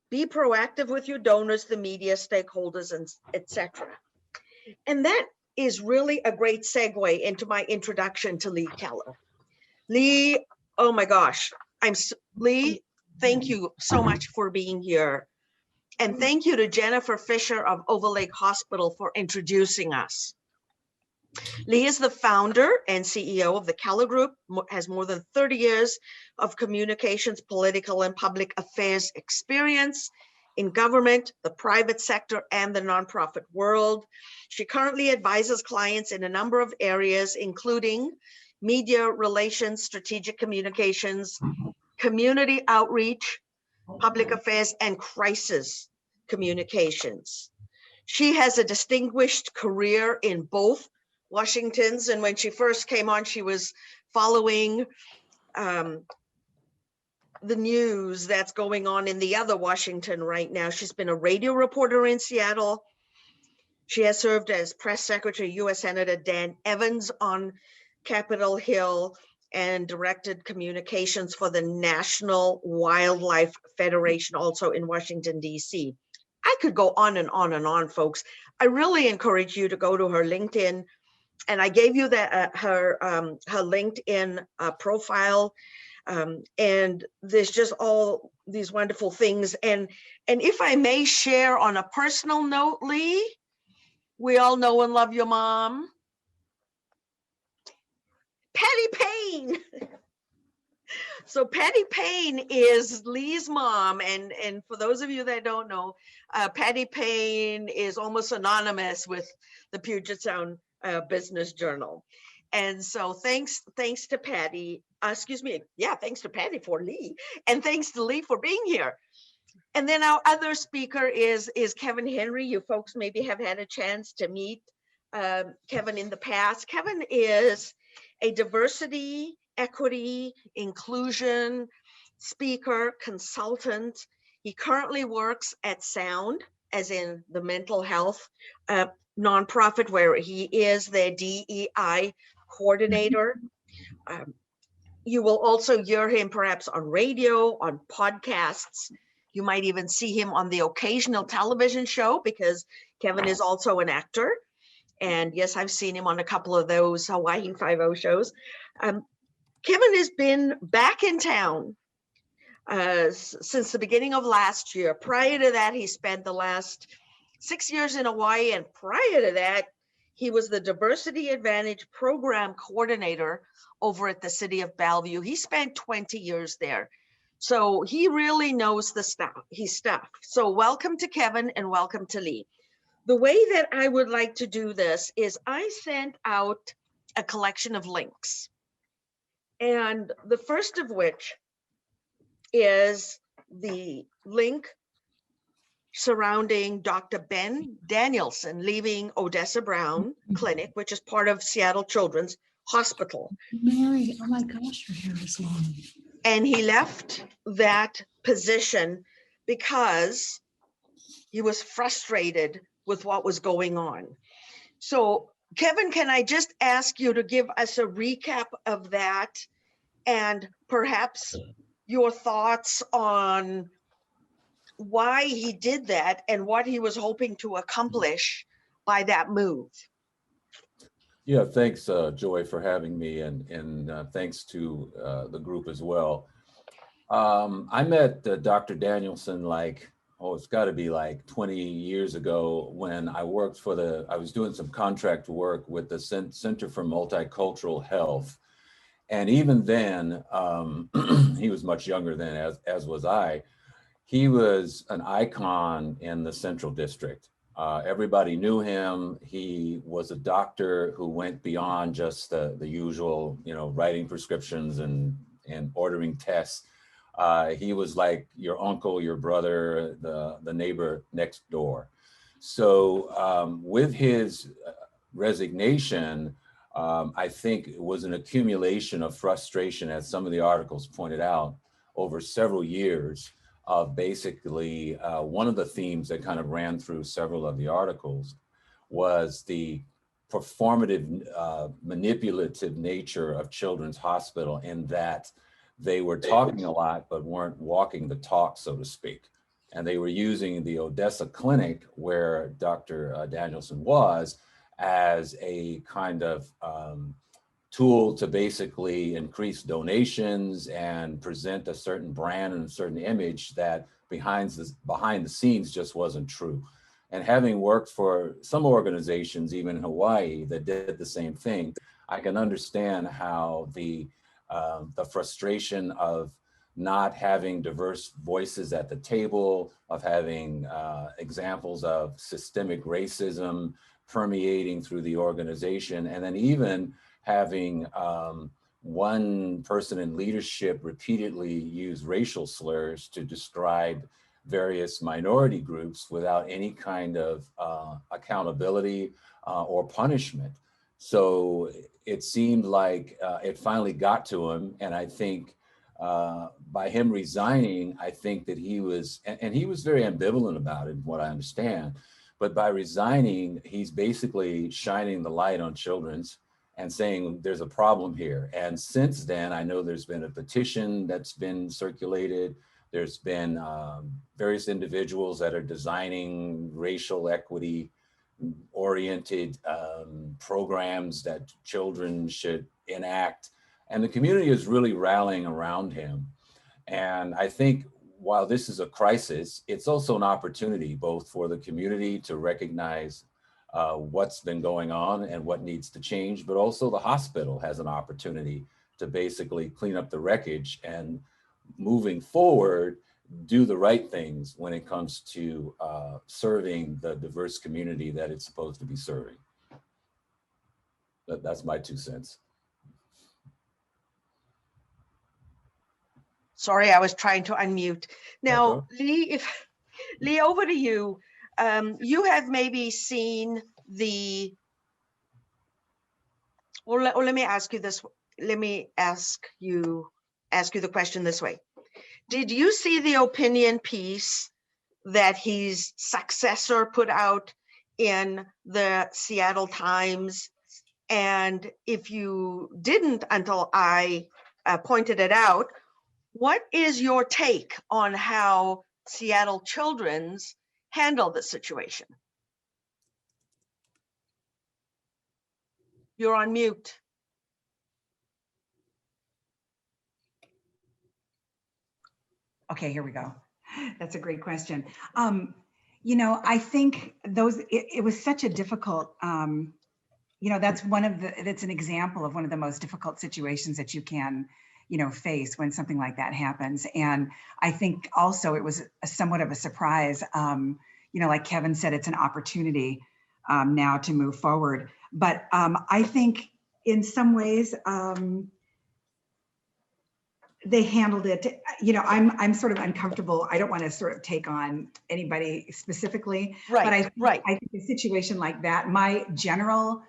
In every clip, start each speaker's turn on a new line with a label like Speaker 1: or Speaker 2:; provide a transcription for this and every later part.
Speaker 1: Be proactive with your donors, the media, stakeholders, and etc. And that is really a great segue into my introduction to Lee Keller. Lee, oh my gosh, Lee, thank you so much for being here. And thank you to Jennifer Fisher of Overlake Hospital for introducing us. Lee is the founder and CEO of the Keller Group, has more than 30 years of communications, political, and public affairs experience in government, the private sector, and the nonprofit world. She currently advises clients in a number of areas, including media relations, strategic communications, community outreach, public affairs, and crisis communications. She has a distinguished career in both Washington's, and when she first came on, she was following the news that's going on in the other Washington right now. She's been a radio reporter in Seattle. She has served as press secretary, U.S. Senator Dan Evans on Capitol Hill, and directed communications for the National Wildlife Federation, also in Washington, D.C. I could go on and on and on, folks. I really encourage you to go to her LinkedIn, and I gave you that her LinkedIn profile, and there's just all these wonderful things. And if I may share on a personal note, Lee, we all know and love your mom, Patty Payne. So Patty Payne is Lee's mom, and for those of you that don't know, Patty Payne is almost synonymous with the Puget Sound Business Journal. And so thanks to Patty, thanks to Patty for Lee, and thanks to Lee for being here. And then our other speaker is Kevin Henry. You folks maybe have had a chance to meet Kevin in the past. Kevin is a diversity, equity, inclusion speaker, consultant. He currently works at Sound, as in the mental health nonprofit, where he is their DEI coordinator. You will also hear him perhaps on radio, on podcasts. You might even see him on the occasional television show, because Kevin is also an actor. And yes, I've seen him on a couple of those Hawaii Five-0 shows. Kevin has been back in town since the beginning of last year. Prior to that, he spent the last 6 years in Hawaii. And prior to that, he was the Diversity Advantage Program Coordinator over at the City of Bellevue. He spent 20 years there. So he really knows his stuff. So welcome to Kevin and welcome to Lee. The way that I would like to do this is I sent out a collection of links. And the first of which is the link surrounding Dr. Ben Danielson leaving Odessa Brown Clinic, which is part of Seattle Children's Hospital.
Speaker 2: Mary, oh my gosh, your hair is long.
Speaker 1: And he left that position because he was frustrated with what was going on. So Kevin, can I just ask you to give us a recap of that, and perhaps your thoughts on why he did that and what he was hoping to accomplish by that move?
Speaker 3: Yeah, thanks, Joy, for having me, and thanks to the group as well. I met Dr. Danielson it's got to be like 20 years ago, when I worked I was doing some contract work with the Center for Multicultural Health. And even then, he was much younger then, as was I. He was an icon in the Central District. Everybody knew him. He was a doctor who went beyond just the usual, writing prescriptions and ordering tests. He was like your uncle, your brother, the neighbor next door. So with his resignation, I think it was an accumulation of frustration, as some of the articles pointed out, over several years of basically one of the themes that kind of ran through several of the articles was the performative, manipulative nature of Children's Hospital, in that they were talking a lot, but weren't walking the talk, so to speak. And they were using the Odessa clinic where Dr. Danielson was as a kind of tool to basically increase donations and present a certain brand and a certain image that behind the scenes just wasn't true. And having worked for some organizations, even in Hawaii, that did the same thing, I can understand how the frustration of not having diverse voices at the table, of having examples of systemic racism permeating through the organization, and then even having one person in leadership repeatedly use racial slurs to describe various minority groups without any kind of accountability or punishment. So it seemed like it finally got to him. And I think by him resigning, I think that he was, and he was very ambivalent about it, what I understand, but by resigning, he's basically shining the light on children's and saying there's a problem here. And since then, I know there's been a petition that's been circulated. There's been various individuals that are designing racial equity oriented programs that children should enact. And the community is really rallying around him. And I think while this is a crisis, it's also an opportunity both for the community to recognize what's been going on and what needs to change, but also the hospital has an opportunity to basically clean up the wreckage and moving forward, do the right things when it comes to serving the diverse community that it's supposed to be serving. That's my 2 cents.
Speaker 1: Sorry, I was trying to unmute. Now, Lee, Lee, over to you. You have maybe seen the, or let me ask you this. Let me ask you the question this way. Did you see the opinion piece that his successor put out in the Seattle Times? And if you didn't until I pointed it out, what is your take on how Seattle Children's handled the situation? You're on mute.
Speaker 2: Okay, here we go. That's a great question. You know, I think it was such a difficult, you know, that's an example of one of the most difficult situations that you can, you know, face when something like that happens. And I think also it was somewhat of a surprise. You know, like Kevin said, it's an opportunity now to move forward. But I think in some ways, they handled it, you know, I'm sort of uncomfortable. I don't want to sort of take on anybody specifically,
Speaker 1: right,
Speaker 2: but I think a situation like that, my general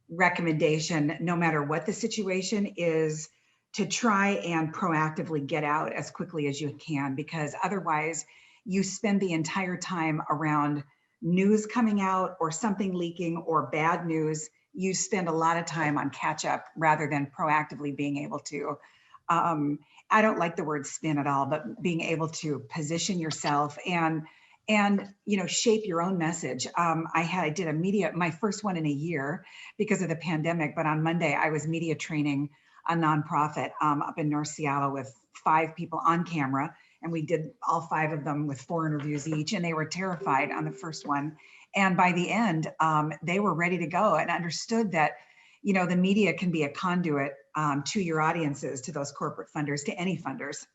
Speaker 2: recommendation, no matter what the situation is, to try and proactively get out as quickly as you can, because otherwise you spend the entire time around news coming out or something leaking or bad news. You spend a lot of time on catch up rather than proactively being able to, I don't like the word spin at all, but being able to position yourself and you know, shape your own message. I did a media, my first one in a year because of the pandemic, but on Monday I was media training a nonprofit up in North Seattle with 5 people on camera. And we did all 5 of them with 4 interviews each, and they were terrified on the first one. And by the end, they were ready to go and understood that, you know, the media can be a conduit to your audiences, to those corporate funders, to any funders.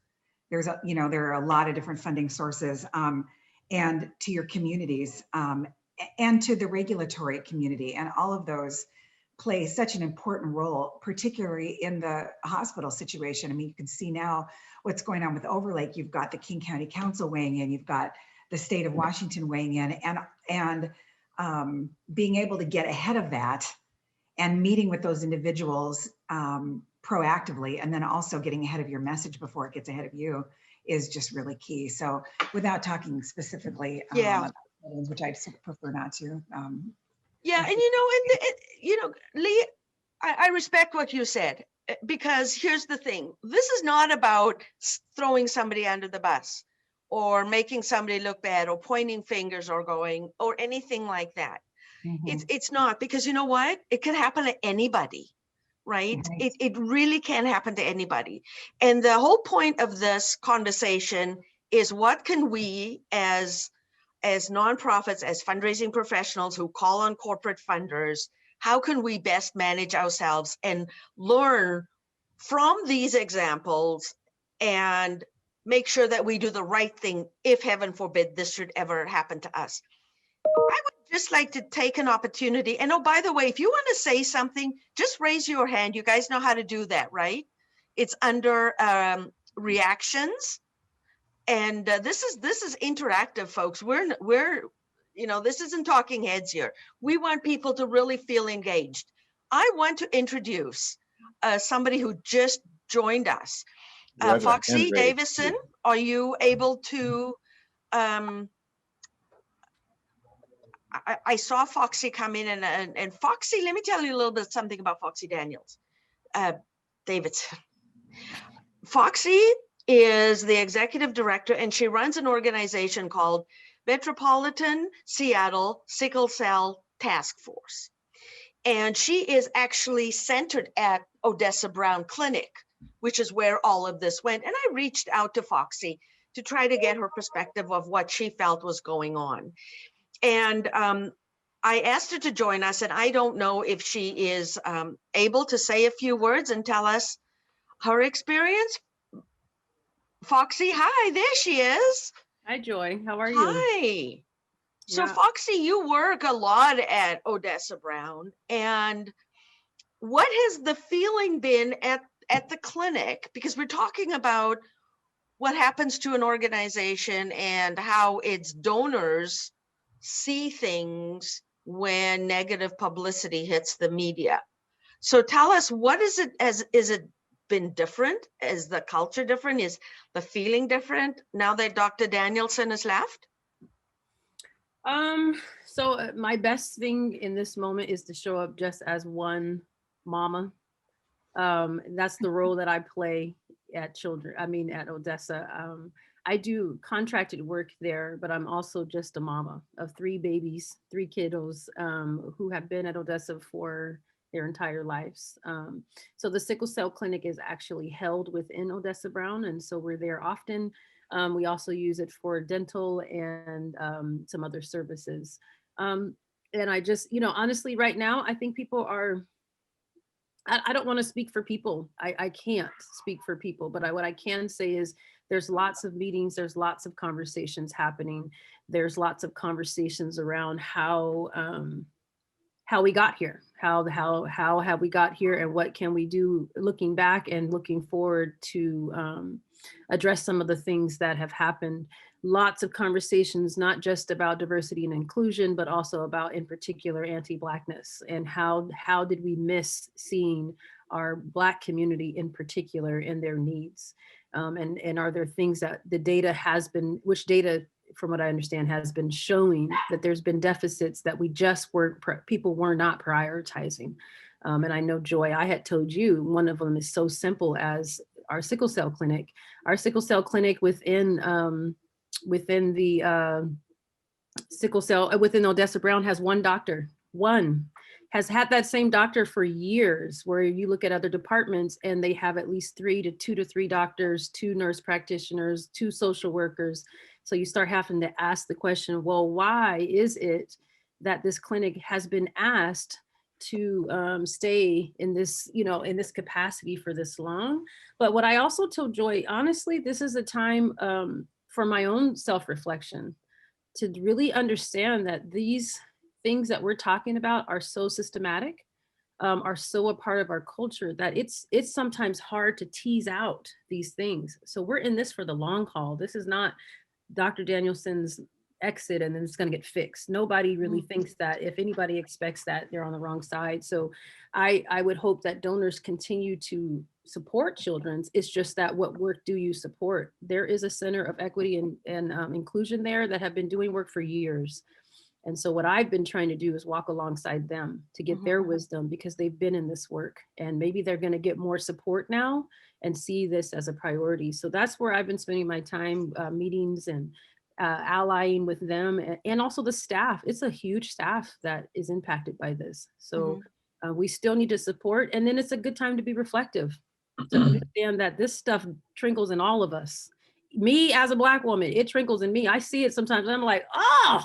Speaker 2: There's a, you know, there are a lot of different funding sources, and to your communities, and to the regulatory community, and all of those play such an important role, particularly in the hospital situation. I mean, you can see now what's going on with Overlake. You've got the King County Council weighing in, you've got the state of Washington weighing in, and being able to get ahead of that and meeting with those individuals proactively, and then also getting ahead of your message before it gets ahead of you is just really key. So without talking specifically about things, which I prefer not to.
Speaker 1: Yeah, and you know, Lee, I respect what you said, because here's the thing. This is not about throwing somebody under the bus. or making somebody look bad or pointing fingers or going or anything like that. It's not, because you know what? It can happen to anybody, right?
Speaker 2: Right.
Speaker 1: It really can happen to anybody. And the whole point of this conversation is, what can we as nonprofits, as fundraising professionals who call on corporate funders, how can we best manage ourselves and learn from these examples and make sure that we do the right thing if, heaven forbid, this should ever happen to us? I would just like to take an opportunity. And oh, by the way, if you want to say something, just raise your hand. You guys know how to do that, right? It's under reactions. And this is interactive, folks. We're this isn't talking heads here. We want people to really feel engaged. I want to introduce somebody who just joined us.
Speaker 3: You have your hand
Speaker 1: Foxy
Speaker 3: raised.
Speaker 1: Davison, are you able to? I saw Foxy come in, and Foxy, let me tell you a little bit something about Foxy Daniels. Davidson. Foxy is the executive director, and she runs an organization called Metropolitan Seattle Sickle Cell Task Force. And she is actually centered at Odessa Brown Clinic, which is where all of this went. And I reached out to Foxy to try to get her perspective of what she felt was going on. And I asked her to join us, and I don't know if she is able to say a few words and tell us her experience. Foxy, hi, there she is.
Speaker 4: Hi, Joy. How are you?
Speaker 1: Hi. So
Speaker 4: Yeah.
Speaker 1: Foxy, you work a lot at Odessa Brown, and what has the feeling been at the clinic? Because we're talking about what happens to an organization and how its donors see things when negative publicity hits the media. So tell us, what is it been different? Is the culture different? Is the feeling different now that Dr. Danielson has left?
Speaker 4: So my best thing in this moment is to show up just as one mama. That's the role that I play at at Odessa. I do contracted work there, but I'm also just a mama of 3 babies, 3 kiddos, who have been at Odessa for their entire lives. So the sickle cell clinic is actually held within Odessa Brown, and so we're there often. We also use it for dental and some other services. And I just, honestly, right now, I think people are, I don't want to speak for people. I can't speak for people, but what I can say is there's lots of meetings, there's lots of conversations happening. There's lots of conversations around how we got here, how have we got here, and what can we do looking back and looking forward to address some of the things that have happened. Lots of conversations, not just about diversity and inclusion, but also about, in particular, anti-Blackness, and how did we miss seeing our Black community in particular and their needs. And are there things that the data has been, which data, from what I understand, has been showing that there's been deficits that we just people were not prioritizing. And I know, Joy, I had told you one of them is so simple as our sickle cell clinic. Our sickle cell clinic within the sickle cell, within Odessa Brown, has one doctor, has had that same doctor for years, where you look at other departments and they have at least 2 to 3 doctors, 2 nurse practitioners, 2 social workers. So you start having to ask the question, well, why is it that this clinic has been asked to stay in this, in this capacity for this long? But what I also told Joy, honestly, this is a time for my own self-reflection, to really understand that these things that we're talking about are so systematic, are so a part of our culture, that it's sometimes hard to tease out these things. So we're in this for the long haul. This is not Dr. Danielson's exit and then it's going to get fixed. Nobody really thinks that. If anybody expects that, they're on the wrong side. So I would hope that donors continue to support Children's. It's just that, what work do you support? There is a Center of Equity and Inclusion there that have been doing work for years. And so what I've been trying to do is walk alongside them to get their wisdom, because they've been in this work, and maybe they're going to get more support now and see this as a priority. So that's where I've been spending my time, meetings and allying with them, and also the staff. It's a huge staff that is impacted by this. So we still need to support, and then it's a good time to be reflective, to understand that this stuff trickles in all of us. Me as a Black woman, it trickles in me. I see it sometimes, and I'm like, oh,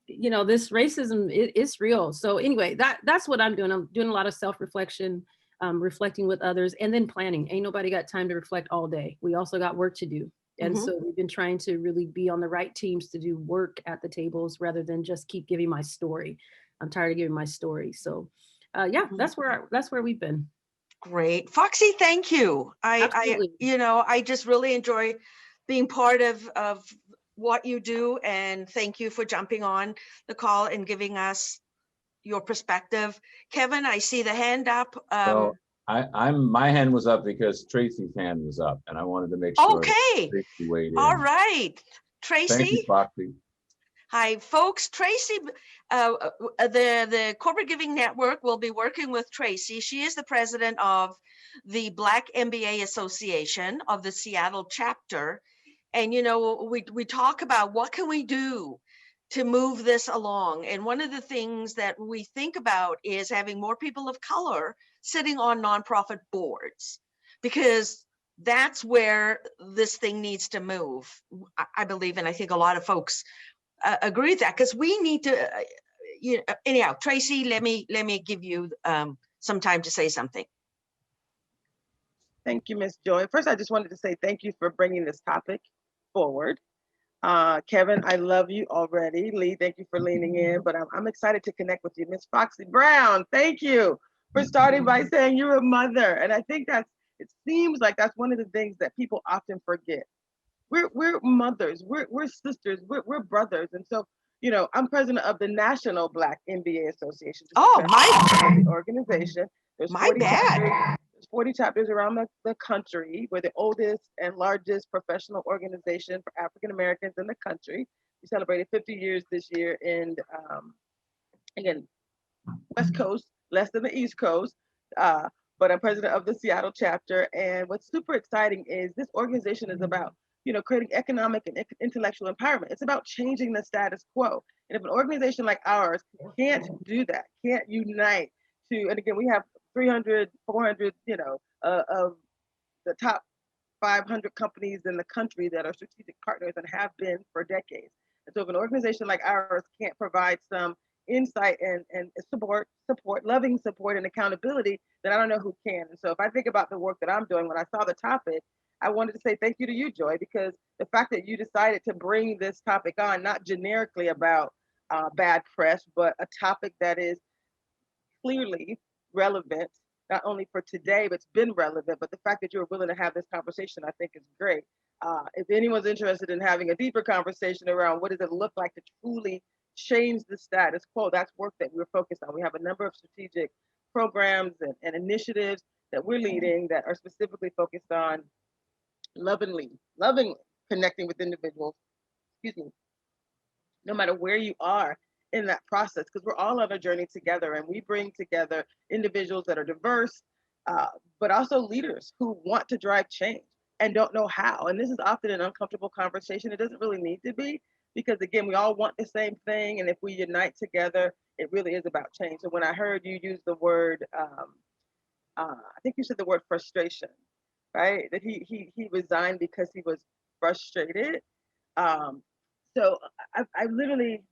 Speaker 4: you know, this racism is real. So anyway, that's what I'm doing. I'm doing a lot of self-reflection, reflecting with others, and then planning. Ain't nobody got time to reflect all day. We also got work to do. And so we've been trying to really be on the right teams to do work at the tables rather than just keep giving my story. I'm tired of giving my story. So yeah, that's where we've been.
Speaker 1: Great. Foxy, thank you. I just really enjoy being part of what you do, and thank you for jumping on the call and giving us your perspective. Kevin, I see the hand up.
Speaker 3: Well, my hand was up because Tracy's hand was up, and I wanted to make sure.
Speaker 1: Okay.
Speaker 3: Tracy weighed in.
Speaker 1: All right. Tracy.
Speaker 3: Thank you, Foxy.
Speaker 1: Hi, folks. Tracy, the Corporate Giving Network will be working with Tracy. She is the president of the Black MBA Association of the Seattle chapter. And, you know, we talk about what can we do to move this along. And one of the things that we think about is having more people of color sitting on nonprofit boards, because that's where this thing needs to move, I believe. And I think a lot of folks agree with that, because we need to, anyhow, Tracy, let me give you some time to say something.
Speaker 5: Thank you, Ms. Joy. First, I just wanted to say thank you for bringing this topic forward. Kevin, I love you already. Lee, thank you for leaning in, but I'm excited to connect with you. Ms. Foxy Brown, thank you for starting by saying you're a mother. And I think it seems like that's one of the things that people often forget. We're mothers, we're sisters, we're brothers. And so, you know, I'm president of the National Black MBA Association.
Speaker 1: Oh, my
Speaker 5: organization. There's
Speaker 1: my bad.
Speaker 5: 40 chapters around the country. We're the oldest and largest professional organization for African Americans in the country. We celebrated 50 years this year, and again, West Coast, less than the East Coast, but I'm president of the Seattle chapter. And what's super exciting is this organization is about, you know, creating economic and intellectual empowerment. It's about changing the status quo. And if an organization like ours can't do that, can't unite to, and again, we have 300, 400, you know, of the top 500 companies in the country that are strategic partners and have been for decades. And so if an organization like ours can't provide some insight and support, loving support and accountability, then I don't know who can. And so if I think about the work that I'm doing, when I saw the topic, I wanted to say thank you to you, Joy, because the fact that you decided to bring this topic on, not generically about bad press, but a topic that is clearly relevant, not only for today, but it's been relevant, but the fact that you're willing to have this conversation, I think is great. If anyone's interested in having a deeper conversation around what does it look like to truly change the status quo, that's work that we're focused on. We have a number of strategic programs and initiatives that we're leading that are specifically focused on lovingly connecting with individuals, no matter where you are in that process, because we're all on a journey together, and we bring together individuals that are diverse, but also leaders who want to drive change and don't know how. And this is often an uncomfortable conversation. It doesn't really need to be, because again, we all want the same thing. And if we unite together, it really is about change. So when I heard you use the word, I think you said the word frustration, right? That he resigned because he was frustrated. So I literally,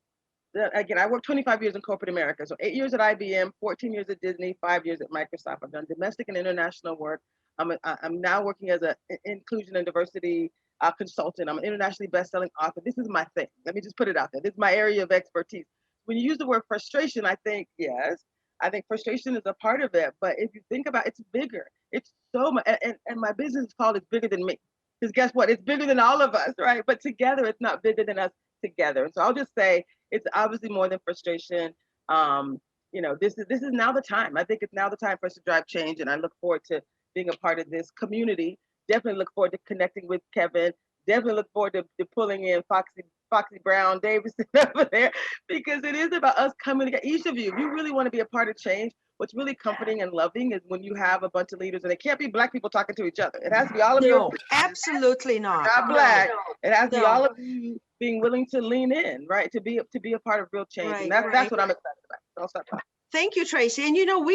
Speaker 5: again, I worked 25 years in corporate America. So 8 years at IBM, 14 years at Disney, 5 years at Microsoft. I've done domestic and international work. I'm now working as an inclusion and diversity consultant. I'm an internationally best-selling author. This is my thing. Let me just put it out there. This is my area of expertise. When you use the word frustration, I think, yes, I think frustration is a part of it. But if you think about it, it's bigger. It's so much. And my business is called It's Bigger Than Me. Because guess what? It's bigger than all of us, right? But together, it's not bigger than us together. And so I'll just say it's obviously more than frustration. You know, this is now the time. I think it's now the time for us to drive change. And I look forward to being a part of this community. Definitely look forward to connecting with Kevin, definitely look forward to pulling in Foxy Brown Davidson over there, because it is about us coming together. Each of you, if you really want to be a part of change, what's really comforting and loving is when you have a bunch of leaders, and it can't be Black people talking to each other. It has to be all of you.
Speaker 1: No, absolutely not.
Speaker 5: Not Black. It has to be
Speaker 1: No.
Speaker 5: all of you being willing to lean in, right? To be a part of real change.
Speaker 1: Right,
Speaker 5: And that's
Speaker 1: right.
Speaker 5: what I'm excited about. Don't stop talking.
Speaker 1: Thank you, Tracy. And you know,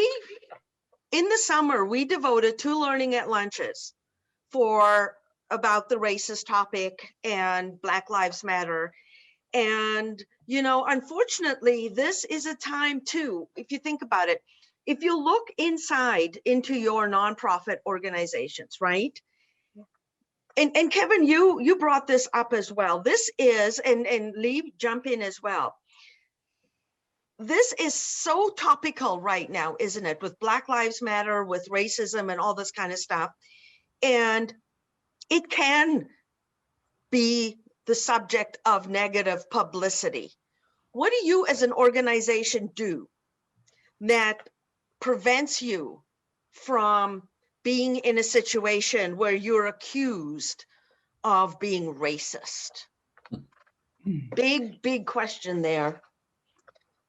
Speaker 1: in the summer, we devoted 2 learning at lunches about the racist topic and Black Lives Matter. And, you know, unfortunately, this is a time too, if you think about it, if you look inside into your nonprofit organizations, right? And Kevin, you brought this up as well. This is, and Lee, jump in as well. This is so topical right now, isn't it? With Black Lives Matter, with racism and all this kind of stuff. And it can be the subject of negative publicity. What do you as an organization do that prevents you from being in a situation where you're accused of being racist? Big question there.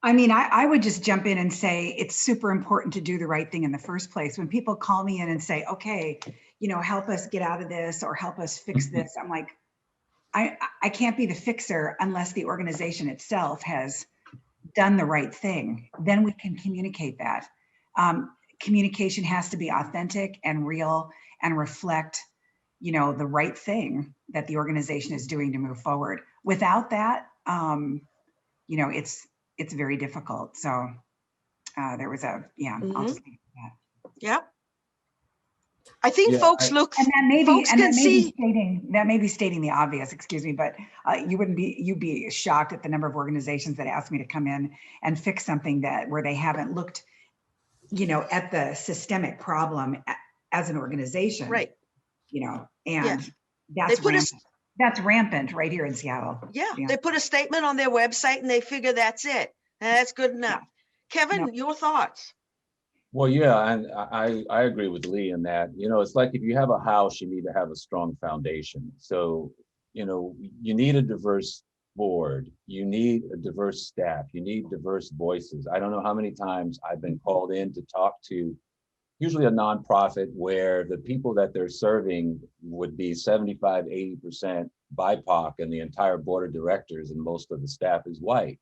Speaker 2: I mean, I would just jump in and say it's super important to do the right thing in the first place. When people call me in and say, okay, you know, help us get out of this or help us fix this, I'm like, I can't be the fixer unless the organization itself has done the right thing. Then we can communicate that. Communication has to be authentic and real and reflect, you know, the right thing that the organization is doing to move forward. Without that, you know, it's very difficult. So there was I'll just leave that.
Speaker 1: Yeah. I think folks look,
Speaker 2: and that may
Speaker 1: folks
Speaker 2: be,
Speaker 1: can see.
Speaker 2: That may be stating the obvious, excuse me, but you'd be shocked at the number of organizations that ask me to come in and fix something where they haven't looked, you know, at the systemic problem as an organization.
Speaker 1: Right.
Speaker 2: You know, and
Speaker 1: They put
Speaker 2: that's rampant right here in Seattle.
Speaker 1: Yeah, they put a statement on their website and they figure that's it. That's good enough. Kevin, your thoughts?
Speaker 3: Well, yeah, and I agree with Lee in that, you know, it's like if you have a house, you need to have a strong foundation. So, you know, you need a diverse board, you need a diverse staff, you need diverse voices. I don't know how many times I've been called in to talk to usually a nonprofit where the people that they're serving would be 75, 80% BIPOC and the entire board of directors and most of the staff is white.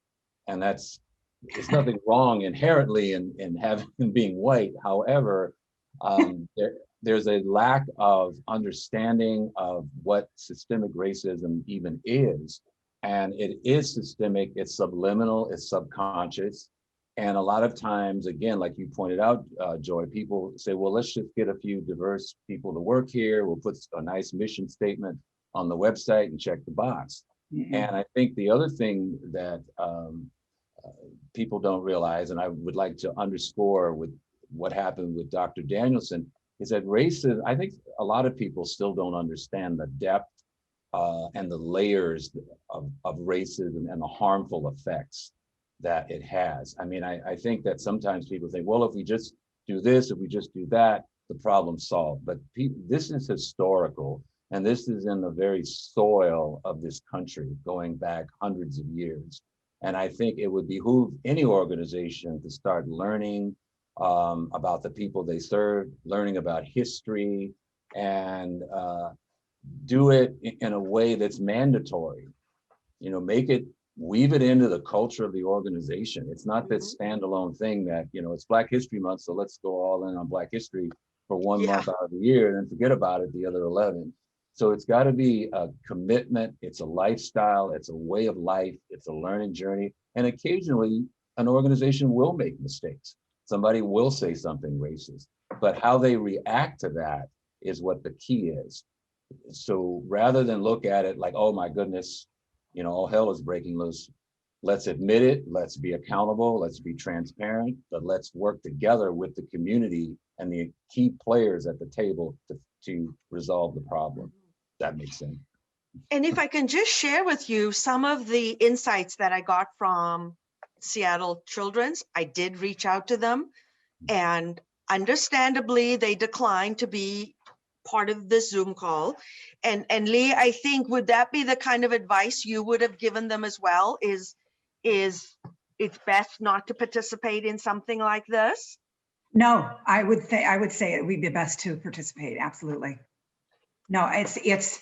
Speaker 3: And there's nothing wrong inherently in being white. However, there's a lack of understanding of what systemic racism even is. And it is systemic, it's subliminal, it's subconscious. And a lot of times, again, like you pointed out, Joy, people say, well, let's just get a few diverse people to work here. We'll put a nice mission statement on the website and check the box. Mm-hmm. And I think the other thing that people don't realize, and I would like to underscore with what happened with Dr. Danielson, is that racism, I think a lot of people still don't understand the depth and the layers of racism and the harmful effects that it has. I mean, I think that sometimes people think, well, if we just do this, if we just do that, the problem's solved. But this is historical, and this is in the very soil of this country, going back hundreds of years. And I think it would behoove any organization to start learning about the people they serve, learning about history, and do it in a way that's mandatory. You know, weave it into the culture of the organization. It's not that standalone thing that, you know, it's Black History Month, so let's go all in on Black history for 1 month out of the year and then forget about it the other 11. So it's got to be a commitment. It's a lifestyle. It's a way of life. It's a learning journey. And occasionally an organization will make mistakes. Somebody will say something racist, but how they react to that is what the key is. So rather than look at it like, oh my goodness, you know, all hell is breaking loose. Let's admit it. Let's be accountable. Let's be transparent, but let's work together with the community and the key players at the table to resolve the problem. That makes sense.
Speaker 1: And if I can just share with you some of the insights that I got from Seattle Children's, I did reach out to them, and understandably, they declined to be part of the Zoom call. And Lee, I think, would that be the kind of advice you would have given them as well? Is it's best not to participate in something like this?
Speaker 2: No, I would say it would be best to participate. Absolutely. No, it's,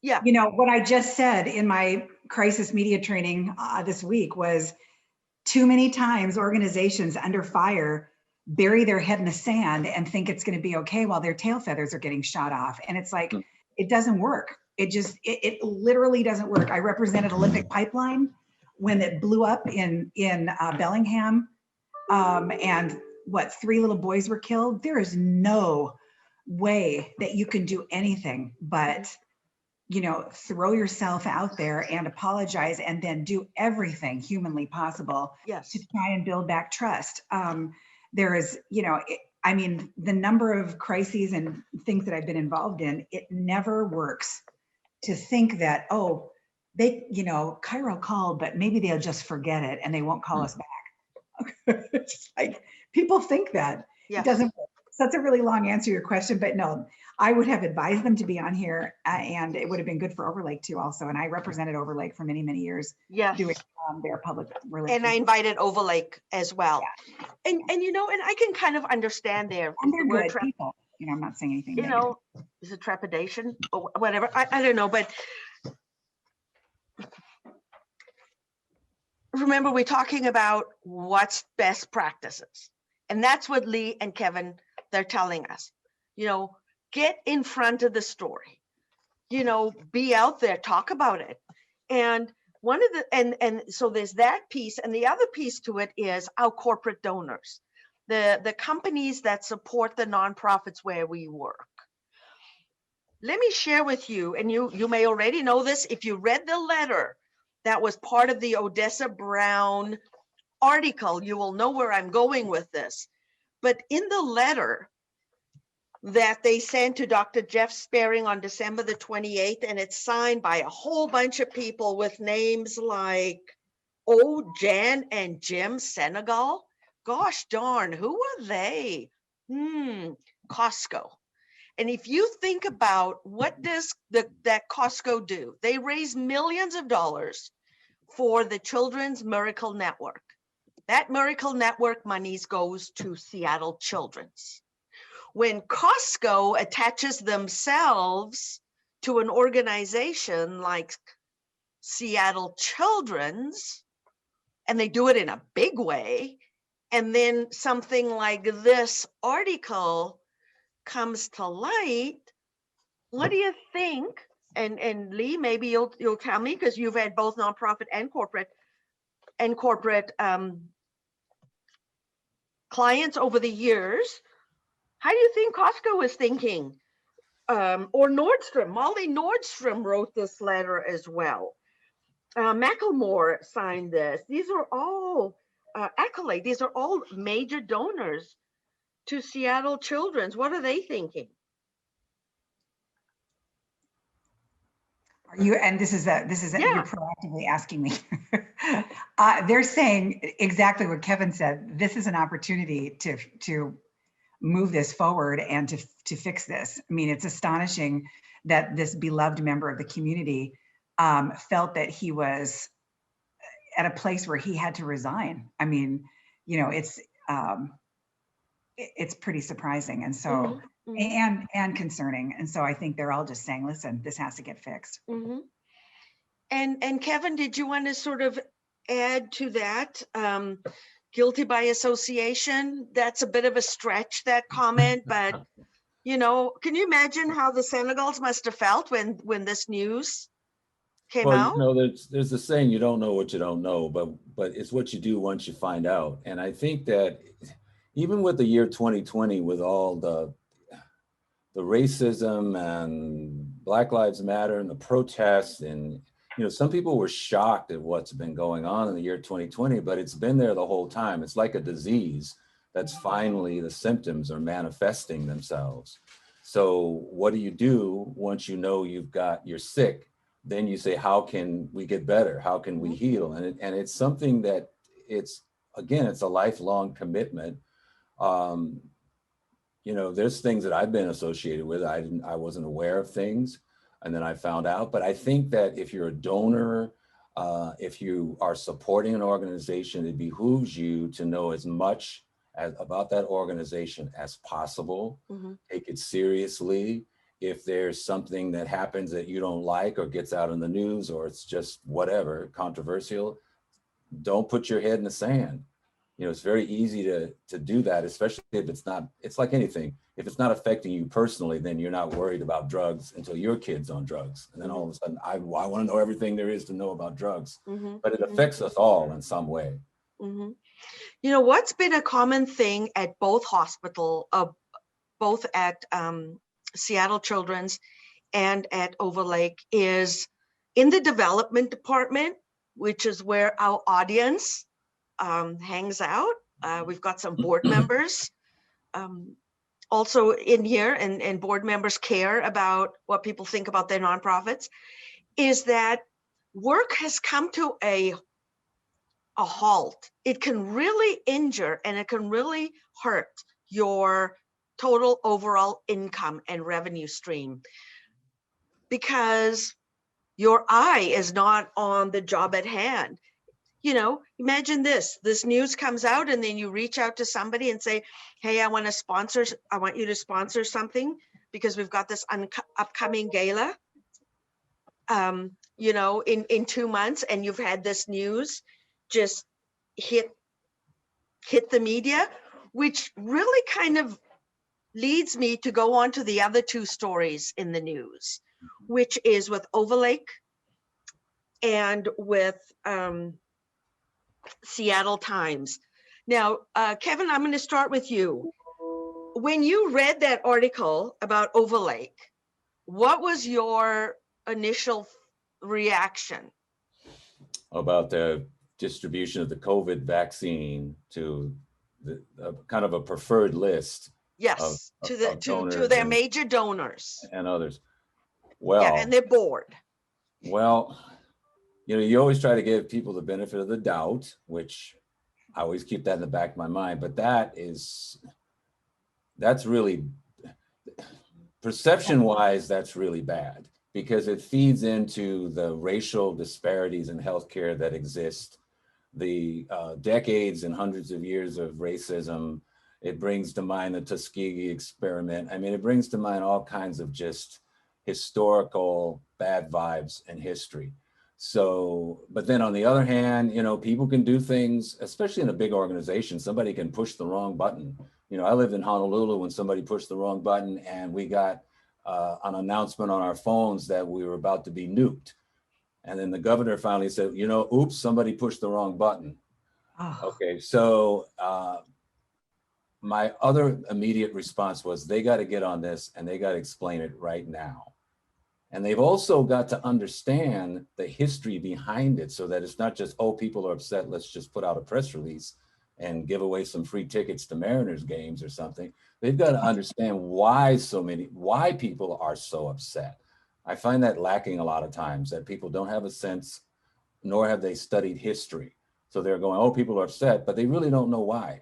Speaker 1: Yeah.
Speaker 2: you know, what I just said in my crisis media training this week was too many times organizations under fire bury their head in the sand and think it's going to be okay while their tail feathers are getting shot off. And it's like, it doesn't work. It literally doesn't work. I represented Olympic Pipeline when it blew up in Bellingham, and what, 3 little boys were killed. There is no way that you can do anything but, you know, throw yourself out there and apologize and then do everything humanly possible
Speaker 1: Yes.
Speaker 2: to try and build back trust. There is, you know, I mean, the number of crises and things that I've been involved in, it never works to think that, oh, they, you know, Cairo called, but maybe they'll just forget it and they won't call us back. It's just like, people think that.
Speaker 1: Yeah.
Speaker 2: It doesn't work. So that's a really long answer to your question, but no, I would have advised them to be on here, and it would have been good for Overlake too also. And I represented Overlake for many, many years
Speaker 1: Yes.
Speaker 2: doing their public relations.
Speaker 1: And I invited Overlake as well. Yeah. And you know, and I can kind of understand there.
Speaker 2: And they're good people. You know, I'm not saying anything
Speaker 1: You
Speaker 2: negative.
Speaker 1: know, is it trepidation or whatever? I don't know, but remember, we're talking about what's best practices. And that's what Lee and Kevin, they're telling us. You know, get in front of the story. You know, be out there, talk about it. And one of the, and so there's that piece. And the other piece to it is our corporate donors, the companies that support the nonprofits where we work. Let me share with you, and you may already know this, if you read the letter that was part of the Odessa Brown article, you will know where I'm going with this. But in the letter that they sent to Dr. Jeff Sparing on December the 28th, and it's signed by a whole bunch of people with names like, oh, Jan and Jim Senegal. Gosh darn, who are they? Costco. And if you think about what does that Costco do, they raise millions of dollars for the Children's Miracle Network. That Miracle Network monies goes to Seattle Children's. When Costco attaches themselves to an organization like Seattle Children's, and they do it in a big way, and then something like this article comes to light, what do you think? And Lee, maybe you'll tell me, because you've had both nonprofit and corporate clients over the years. How do you think Costco is thinking? Or Nordstrom? Molly Nordstrom wrote this letter as well. Macklemore signed this. These are all accolades. These are all major donors to Seattle Children's. What are they thinking?
Speaker 2: Are you, and this is
Speaker 1: Yeah.
Speaker 2: you're proactively asking me. They're saying exactly what Kevin said. This is an opportunity to move this forward and to fix this. I mean, it's astonishing that this beloved member of the community felt that he was at a place where he had to resign. I mean, you know, it's pretty surprising. And so, and concerning. And so I think they're all just saying, listen, this has to get fixed.
Speaker 1: And Kevin, did you want to sort of add to that? Guilty by association? That's a bit of a stretch, that comment, but you know, can you imagine how the Senegals must have felt when this news came out?
Speaker 3: You know, there's the saying, you don't know what you don't know, but it's what you do once you find out. And I think that even with the year 2020, with all the racism and Black Lives Matter and the protests, and you know, some people were shocked at what's been going on in the year 2020, but it's been there the whole time. It's like a disease that's finally, the symptoms are manifesting themselves. So what do you do once you know you're sick? Then you say, how can we get better? How can we heal? And it's something that it's a lifelong commitment. you know, there's things that I've been associated with. I wasn't aware of things, and then I found out. But I think that if you're a donor, if you are supporting an organization, it behooves you to know as much about that organization as possible.
Speaker 1: Mhm.
Speaker 3: Take it seriously. If there's something that happens that you don't like or gets out in the news, or it's just whatever, controversial, don't put your head in the sand. You know, it's very easy to do that, especially if it's not, it's like anything. If it's not affecting you personally, then you're not worried about drugs until your kid's on drugs. And then all of a sudden, I want to know everything there is to know about drugs.
Speaker 1: Mhm.
Speaker 3: But it affects us all in some way.
Speaker 1: Mhm. You know, what's been a common thing at both both at Seattle Children's and at Overlake, is in the development department, which is where our audience hangs out. We've got some board members also in here, and board members care about what people think about their nonprofits, is that work has come to a halt. It can really injure and it can really hurt your total overall income and revenue stream, because your eye is not on the job at hand. You know, imagine this news comes out, and then you reach out to somebody and say, hey, I want you to sponsor something because we've got this upcoming gala, you know, in 2 months, and you've had this news just hit the media, which really kind of leads me to go on to the other two stories in the news, which is with Overlake and with Seattle Times. Now, Kevin, I'm going to start with you. When you read that article about Overlake, what was your initial reaction?
Speaker 3: About the distribution of the COVID vaccine to the kind of a preferred list.
Speaker 1: Yes,
Speaker 3: of
Speaker 1: to their
Speaker 3: donors
Speaker 1: major donors.
Speaker 3: and others.
Speaker 1: Yeah,
Speaker 3: Well,
Speaker 1: and their board.
Speaker 3: well, you know, you always try to give people the benefit of the doubt, which I always keep that in the back of my mind, but that's really, perception wise, that's really bad, because it feeds into the racial disparities in healthcare that exist, the decades and hundreds of years of racism. It brings to mind the Tuskegee experiment. I mean, it brings to mind all kinds of just historical bad vibes in history. So, but then on the other hand, you know, people can do things, especially in a big organization. Somebody can push the wrong button. You know, I lived in Honolulu when somebody pushed the wrong button, and we got an announcement on our phones that we were about to be nuked. And then the governor finally said, you know, oops, somebody pushed the wrong button.
Speaker 2: Oh.
Speaker 3: Okay, so my other immediate response was, they got to get on this and they got to explain it right now. And they've also got to understand the history behind it, so that it's not just, oh, people are upset, let's just put out a press release and give away some free tickets to Mariners games or something. They've got to understand why people are so upset. I find that lacking a lot of times, that people don't have a sense, nor have they studied history. So they're going, oh, people are upset, but they really don't know why.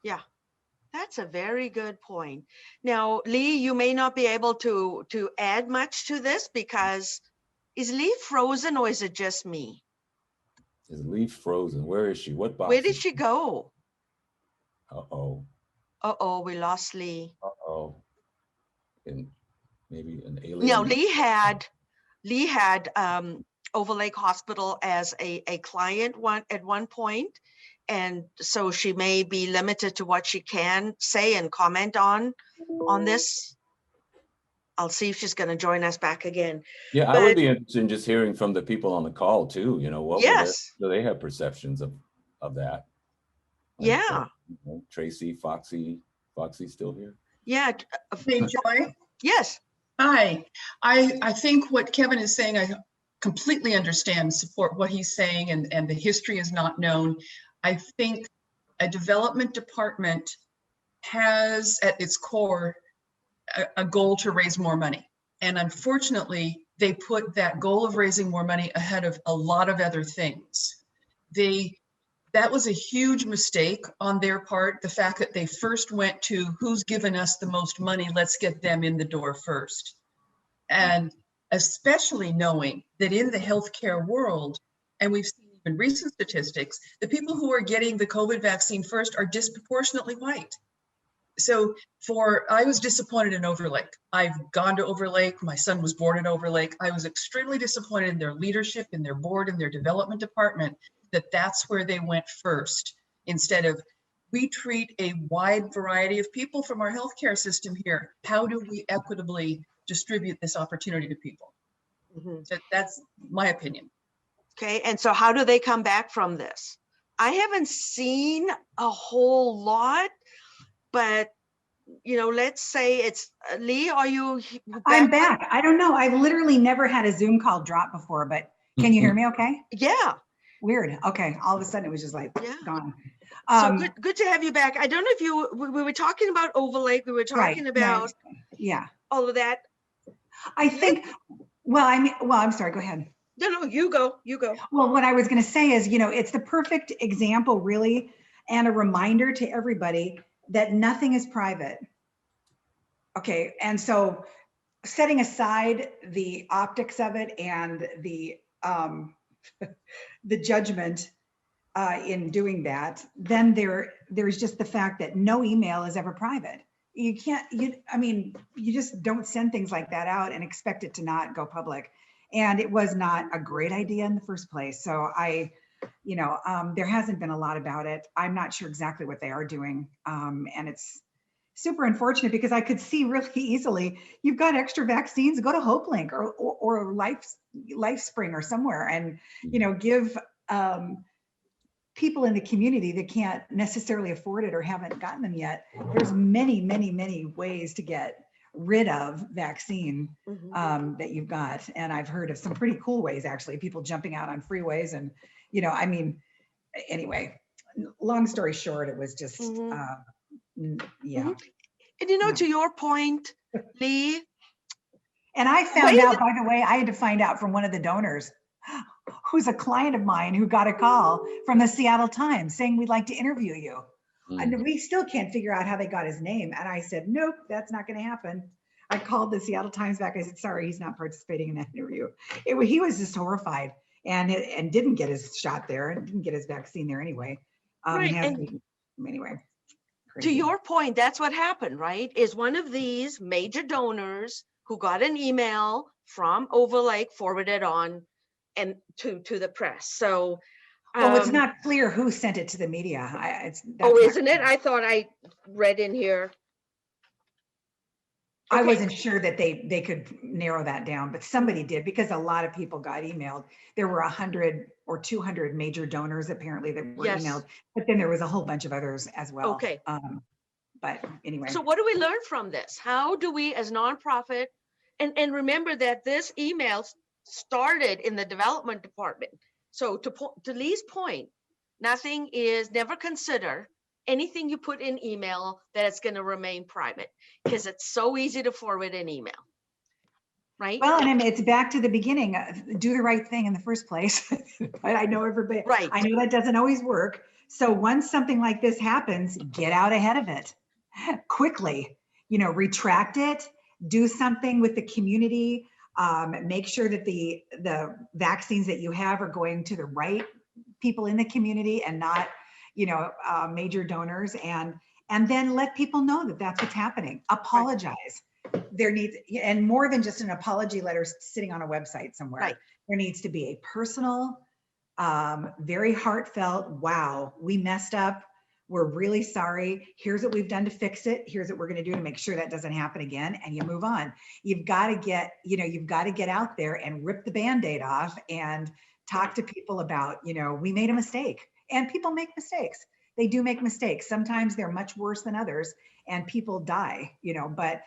Speaker 1: Yeah, that's a very good point. Now, Lee, you may not be able to add much to this, because is Lee frozen or is it just me?
Speaker 3: Is Leaf frozen? Where is she? What box?
Speaker 1: Where did she go?
Speaker 3: Uh-oh.
Speaker 1: Uh-oh, we lost Lee.
Speaker 3: Uh-oh. And maybe an alien.
Speaker 1: Now, Lee had Overlake Hospital as a client at one point. And so she may be limited to what she can say and comment on this. I'll see if she's going to join us back again.
Speaker 3: Yeah, I would be interested in just hearing from the people on the call too. You know, what do they have perceptions of that? Like,
Speaker 1: yeah.
Speaker 3: Tracy, Foxy still here?
Speaker 1: Yeah.
Speaker 6: Hey, Joy.
Speaker 1: Yes.
Speaker 6: Hi. I think what Kevin is saying, I completely understand, support what he's saying, and the history is not known. I think a development department has at its core a goal to raise more money. And unfortunately, they put that goal of raising more money ahead of a lot of other things. They that was a huge mistake on their part. The fact that they first went to who's given us the most money, let's get them in the door first. And especially knowing that in the healthcare world, and we've seen even recent statistics, the people who are getting the COVID vaccine first are disproportionately white. So I was disappointed in Overlake. I've gone to Overlake. My son was born in Overlake. I was extremely disappointed in their leadership, in their board, in their development department, that's where they went first, instead of, we treat a wide variety of people from our healthcare system here. How do we equitably distribute this opportunity to people?
Speaker 1: Mhm.
Speaker 6: So that's my opinion.
Speaker 1: Okay, and so how do they come back from this? I haven't seen a whole lot, but let's say it's Lee, are you
Speaker 2: I'm back. I don't know. I've literally never had a Zoom call drop before, but can you hear me okay?
Speaker 1: Yeah.
Speaker 2: Weird. Okay. All of a sudden it was just like
Speaker 1: Yeah.
Speaker 2: gone.
Speaker 1: So good to have you back. I don't know if we were talking about Overlake, we were talking about
Speaker 2: yeah.
Speaker 1: all of that.
Speaker 2: I think, I'm sorry, go ahead.
Speaker 1: No, you go.
Speaker 2: Well, what I was going to say is, it's the perfect example really, and a reminder to everybody that nothing is private. Okay. And so setting aside the optics of it and the judgment in doing that, then there's just the fact that no email is ever private. You can't, you just don't send things like that out and expect it to not go public. And it was not a great idea in the first place. So there hasn't been a lot about it. I'm not sure exactly what they are doing. And it's super unfortunate because I could see really easily, you've got extra vaccines, go to HopeLink or LifeSpring or somewhere and, give people in the community that can't necessarily afford it or haven't gotten them yet. There's many, many, many ways to get rid of vaccine that you've got. And I've heard of some pretty cool ways, actually, people jumping out on freeways. And, anyway, long story short, it was just, yeah.
Speaker 1: And to your point, Lee.
Speaker 2: And I found out, by the way, I had to find out from one of the donors who's a client of mine who got a call from the Seattle Times saying, we'd like to interview you. And we still can't figure out how they got his name. And I said, nope, that's not going to happen. I called the Seattle Times back. I said, sorry, he's not participating in that interview. He was just horrified and didn't get his shot there and didn't get his vaccine there anyway.
Speaker 1: Right.
Speaker 2: Anyway. Crazy.
Speaker 1: To your point, that's what happened, right? Is one of these major donors who got an email from Overlake forwarded on and to the press. So
Speaker 2: it's not clear who sent it to the media.
Speaker 1: Isn't it? I thought I read in here.
Speaker 2: I wasn't sure that they could narrow that down, but somebody did, because a lot of people got emailed. There were 100 or 200 major donors apparently that were emailed, but then there was a whole bunch of others as well.
Speaker 1: Okay.
Speaker 2: But anyway.
Speaker 1: So what do we learn from this? How do we as nonprofit, and remember that this email started in the development department. So to Lee's point, never consider anything you put in email that it's going to remain private, because it's so easy to forward an email, right?
Speaker 2: Well, and it's back to the beginning, do the right thing in the first place. But I know everybody,
Speaker 1: right.
Speaker 2: I know that doesn't always work. So once something like this happens, get out ahead of it quickly, retract it, do something with the community, make sure that the vaccines that you have are going to the right people in the community and not, major donors, and then let people know that that's what's happening. Apologize. There needs, and more than just an apology letter sitting on a website somewhere.
Speaker 1: Right.
Speaker 2: There needs to be a personal, very heartfelt, wow, we messed up. We're really sorry. Here's what we've done to fix it. Here's what we're going to do to make sure that doesn't happen again. And you move on. You've got to get, you've got to get out there and rip the Band-Aid off and talk to people about, we made a mistake, and people make mistakes. They do make mistakes. Sometimes they're much worse than others and people die, but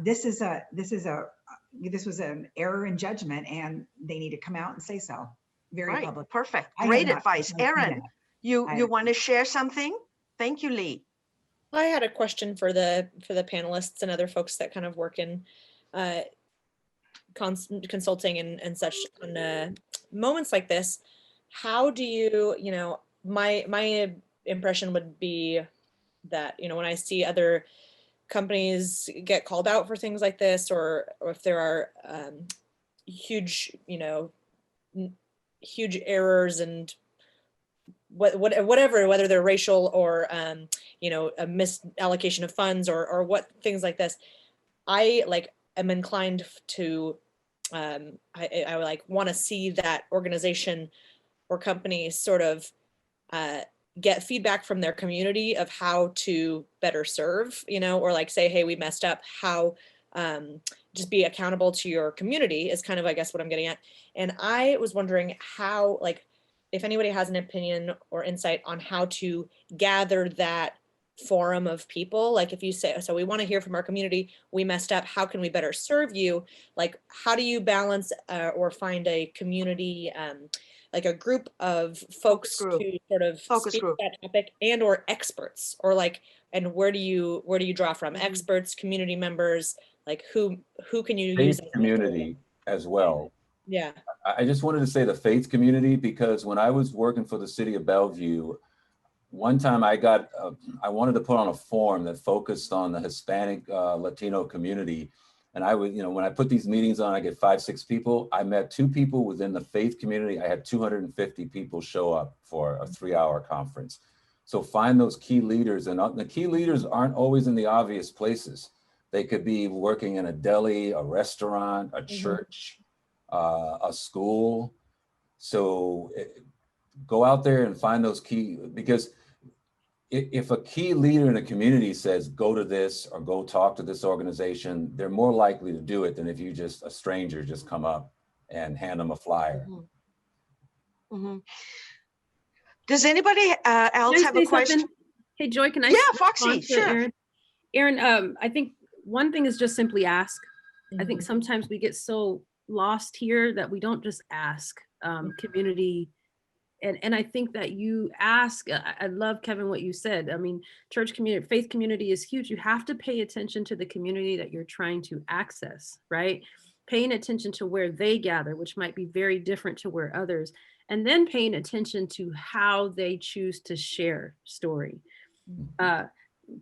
Speaker 2: this was an error in judgment, and they need to come out and say so. Very public.
Speaker 1: Perfect. Great advice. Erin, you want to share something? Thank you, Lee.
Speaker 7: I had a question for the panelists and other folks that kind of work in consulting and such on moments like this. How do you, my impression would be that, you know, when I see other companies get called out for things like this, or if there are huge, you know, huge errors and whatever, whether they're racial or you know, a misallocation of funds or what things like this, I like am inclined to I like want to see that organization or company sort of get feedback from their community of how to better serve, you know, or like say, hey, we messed up, how just be accountable to your community is kind of, I guess, what I'm getting at. And I was wondering how, like, if anybody has an opinion or insight on how to gather that forum of people. Like if you say, so we want to hear from our community, we messed up, how can we better serve you? Like, how do you balance or find a community, like a group of folks
Speaker 1: group.
Speaker 7: to sort of
Speaker 1: Focus
Speaker 7: speak
Speaker 1: group.
Speaker 7: that topic, and or experts, or like, and where do you draw from?
Speaker 1: Mhm.
Speaker 7: Experts, community members, like who can you use?
Speaker 3: Faith community as well.
Speaker 7: Yeah.
Speaker 3: I just wanted to say the faith community, because when I was working for the city of Bellevue, one time I wanted to put on a forum that focused on the Hispanic Latino community. And I would, you know, when I put these meetings on, I get 5-6 people. I met 2 people within the faith community. I had 250 people show up for a 3-hour conference. So find those key leaders, and the key leaders aren't always in the obvious places. They could be working in a deli, a restaurant, a church, a school. So go out there and find those key, because if a key leader in a community says, go to this or go talk to this organization, they're more likely to do it than if you just, a stranger just come up and hand them a flyer.
Speaker 1: Mhm. Does anybody else
Speaker 4: Can I
Speaker 1: have a
Speaker 4: say
Speaker 1: question?
Speaker 4: something? Hey, Joy, can I?
Speaker 1: Yeah,
Speaker 4: respond
Speaker 1: Foxy,
Speaker 4: to
Speaker 1: sure.
Speaker 4: Aaron, I think one thing is just simply ask. I think sometimes we get so lost here that we don't just ask community. And I think that you ask, I love, Kevin, what you said. I mean, church community, faith community is huge. You have to pay attention to the community that you're trying to access, right? Paying attention to where they gather, which might be very different to where others, and then paying attention to how they choose to share story.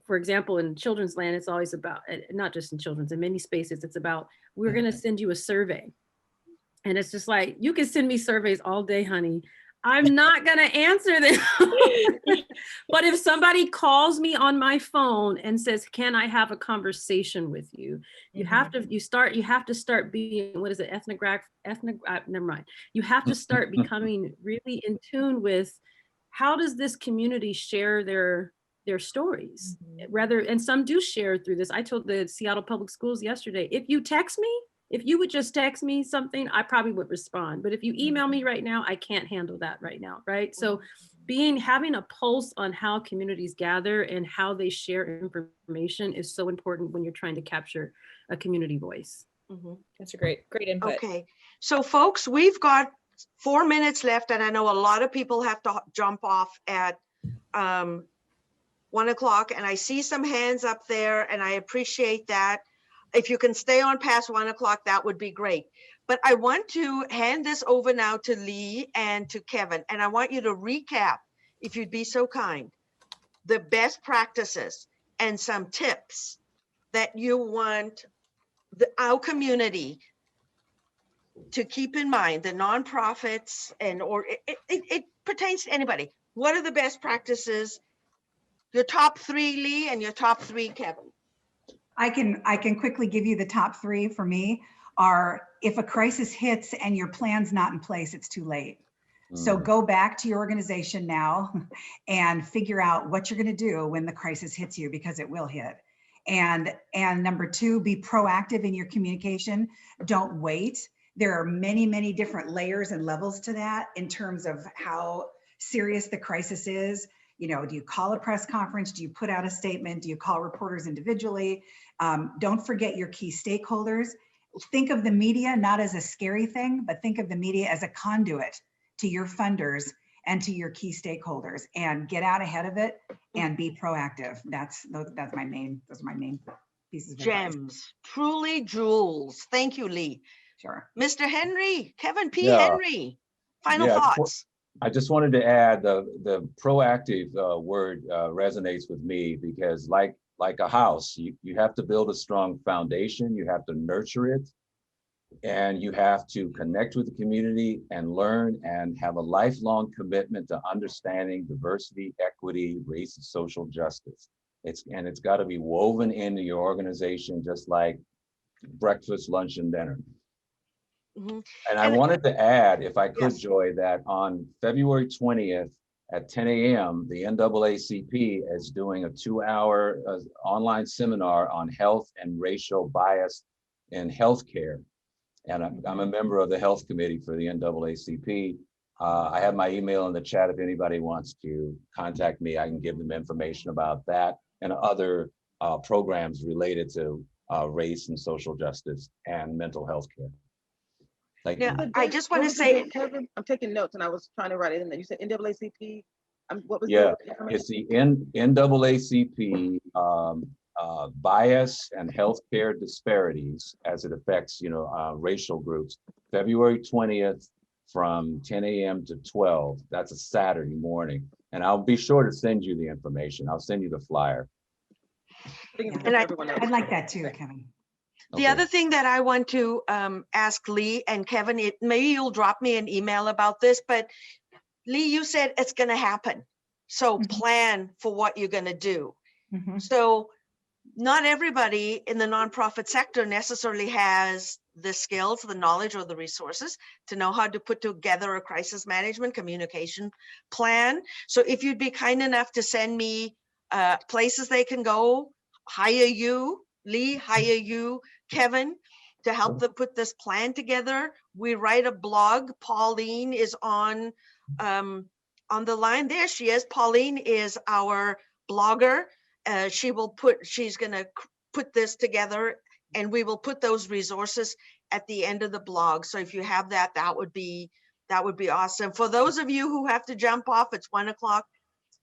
Speaker 4: For example, in children's land, it's always about, not just in children's, in many spaces, it's about, we're going to send you a survey. And it's just like, you can send me surveys all day, honey. I'm not going to answer them. But if somebody calls me on my phone and says, can I have a conversation with you? You have to start being, what is it? Never mind. You have to start becoming really in tune with, how does this community share their stories? Rather, and some do share through this. I told the Seattle Public Schools yesterday, if you text me, if you would just text me something, I probably would respond. But if you email me right now, I can't handle that right now, right? So having a pulse on how communities gather and how they share information is so important when you're trying to capture a community voice.
Speaker 7: That's a great input.
Speaker 1: Okay, so folks, we've got 4 minutes left, and I know a lot of people have to jump off at 1 o'clock, and I see some hands up there, and I appreciate that. If you can stay on past 1 o'clock, that would be great. But I want to hand this over now to Lee and to Kevin, and I want you to recap, if you'd be so kind, the best practices and some tips that you want our community to keep in mind, the nonprofits, or it pertains to anybody. What are the best practices? Your top 3, Lee, and your top 3, Kevin.
Speaker 2: I can quickly give you the top 3 for me are, if a crisis hits and your plan's not in place, it's too late. So go back to your organization now and figure out what you're going to do when the crisis hits you, because it will hit. And number 2, be proactive in your communication. Don't wait. There are many, many different layers and levels to that in terms of how serious the crisis is. You know, do you call a press conference? Do you put out a statement? Do you call reporters individually? Don't forget your key stakeholders. Think of the media not as a scary thing, but think of the media as a conduit to your funders and to your key stakeholders, and get out ahead of it and be proactive. Those are my main pieces of advice.
Speaker 1: Gems, truly jewels. Thank you, Lee.
Speaker 2: Sure.
Speaker 1: Mr. Henry, Kevin P.
Speaker 3: Yeah.
Speaker 1: Henry, final
Speaker 3: Yeah,
Speaker 1: thoughts.
Speaker 3: I just wanted to add the proactive word resonates with me because like a house, you have to build a strong foundation, you have to nurture it, and you have to connect with the community and learn and have a lifelong commitment to understanding diversity, equity, race, and social justice. It's got to be woven into your organization, just like breakfast, lunch, and dinner.
Speaker 1: Mhm.
Speaker 3: And I
Speaker 1: And-
Speaker 3: wanted to add, if I could,
Speaker 1: Yes.
Speaker 3: Joy, that on February 20th at 10 a.m., the NAACP is doing a 2-hour online seminar on health and racial bias in healthcare. And I'm a member of the health committee for the NAACP. I have my email in the chat. If anybody wants to contact me, I can give them information about that and other programs related to race and social justice and mental health care. Thank
Speaker 1: Yeah,
Speaker 3: you.
Speaker 1: I just want
Speaker 5: What
Speaker 1: to
Speaker 5: was the
Speaker 1: say,
Speaker 5: date, Kevin? I'm taking notes and I was trying to write it in there. You said NAACP. What was
Speaker 3: Yeah,
Speaker 5: the information?
Speaker 3: it's the NAACP bias and healthcare disparities as it affects, racial groups. February 20th from 10 a.m. to 12. That's a Saturday morning. And I'll be sure to send you the information. I'll send you the flyer.
Speaker 5: Thinking
Speaker 2: Yeah.
Speaker 5: because everyone else.
Speaker 2: I'd like that too, Kevin.
Speaker 1: the other thing that I want to ask Lee and Kevin, maybe you'll drop me an email about this, but Lee, you said it's going to happen. So
Speaker 2: Mhm.
Speaker 1: plan for what you're going to do.
Speaker 2: Mhm.
Speaker 1: So not everybody in the nonprofit sector necessarily has the skills, the knowledge, or the resources to know how to put together a crisis management communication plan. So if you'd be kind enough to send me places they can go, hire you, Lee, hire you, Kevin, to help them put this plan together. We write a blog. Pauline is on the line. There she is. Pauline is our blogger. She's going to put this together, and we will put those resources at the end of the blog. So if you have that, that would be awesome. For those of you who have to jump off, it's 1 o'clock.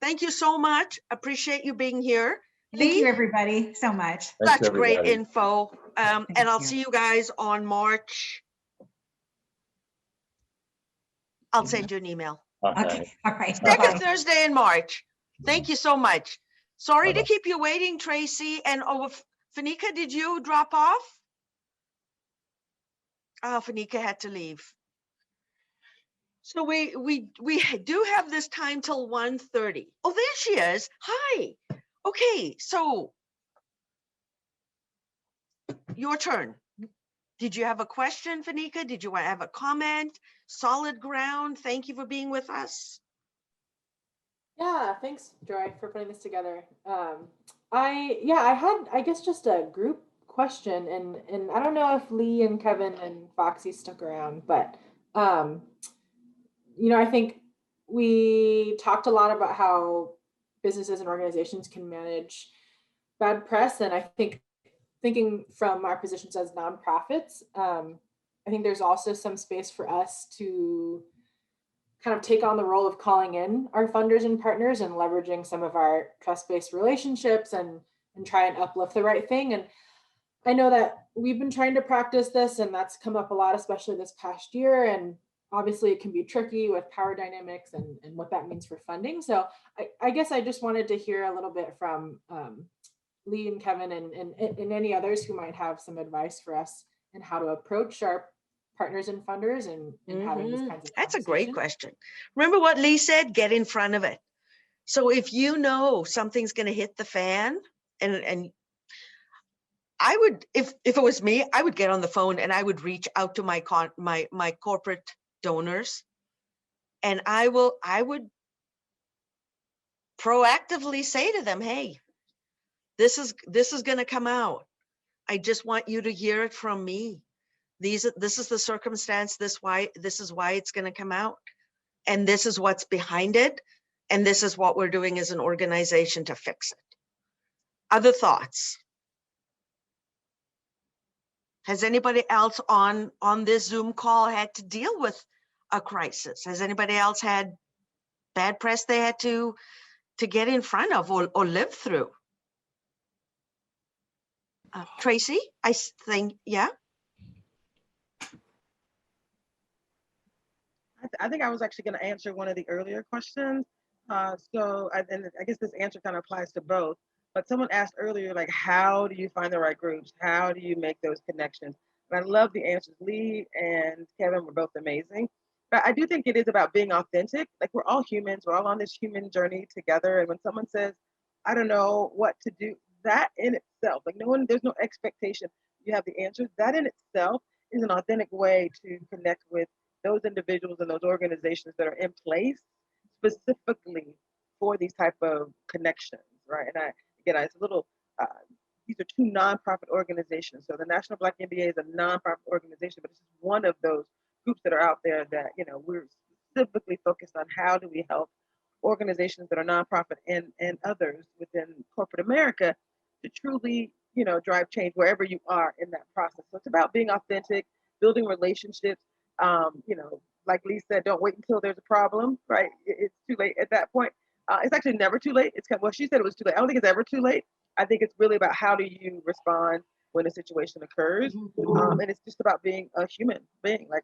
Speaker 1: Thank you so much. Appreciate you being here.
Speaker 2: Thank you,
Speaker 1: Lee,
Speaker 2: everybody, so much.
Speaker 3: Thanks,
Speaker 1: such great
Speaker 3: everybody.
Speaker 1: info. And I'll
Speaker 2: you.
Speaker 1: see you guys on March. I'll send you an email.
Speaker 2: Okay, all right.
Speaker 1: Second
Speaker 2: Bye-bye.
Speaker 1: Thursday in March. Thank you so much. Sorry to
Speaker 3: Bye-bye.
Speaker 1: keep you waiting, Tracy. And Fanika, did you drop off? Oh, Fanika had to leave. So we do have this time till 1:30. Oh, there she is. Hi. Okay, so your turn. Did you have a question, Fanika? Did you want to have a comment? Solid ground. Thank you for being with us.
Speaker 8: Yeah, thanks, Joy, for putting this together. I had, I guess, just a group question, and I don't know if Lee and Kevin and Foxy stuck around, but I think we talked a lot about how businesses and organizations can manage bad press, and I think thinking from our positions as nonprofits, I think there's also some space for us to kind of take on the role of calling in our funders and partners and leveraging some of our trust-based relationships and try and uplift the right thing. And I know that we've been trying to practice this, and that's come up a lot, especially this past year. And obviously it can be tricky with power dynamics and what that means for funding. So I guess I just wanted to hear a little bit from Lee and Kevin and any others who might have some advice for us and how to approach our partners and funders and having these kinds of
Speaker 1: That's a great
Speaker 8: conversations.
Speaker 1: question. Remember what Lee said? Get in front of it. So if you know something's going to hit the fan, and I would, if it was me, I would get on the phone and I would reach out to my corporate donors, and I would proactively say to them, hey, this is going to come out. I just want you to hear it from me. This is the circumstance. This is why it's going to come out, and this is what's behind it, and this is what we're doing as an organization to fix it. Other thoughts? Has anybody else on this Zoom call had to deal with a crisis? Has anybody else had bad press they had to get in front of or live through? Tracy, I think, yeah.
Speaker 5: I I think I was actually going to answer one of the earlier questions. And I guess this answer kind of applies to both. But someone asked earlier, like, how do you find the right groups? How do you make those connections? And I love the answers. Lee and Kevin were both amazing. But I do think it is about being authentic. Like, we're all humans. We're all on this human journey together. And when someone says, I don't know what to do, that in itself, like, there's no expectation you have the answers. That in itself is an authentic way to connect with those individuals and those organizations that are in place specifically for these type of connections, right? And it's a little, these are two nonprofit organizations. So the National Black MBA is a nonprofit organization, but it's just one of those groups that are out there that, we're specifically focused on how do we help organizations that are nonprofit and others within corporate America to truly, drive change wherever you are in that process. So it's about being authentic, building relationships. Like Lee said, don't wait until there's a problem, right? It's too late at that point. It's actually never too late. She said it was too late. I don't think it's ever too late. I think it's really about how do you respond when a situation occurs. And it's just about being a human being. Like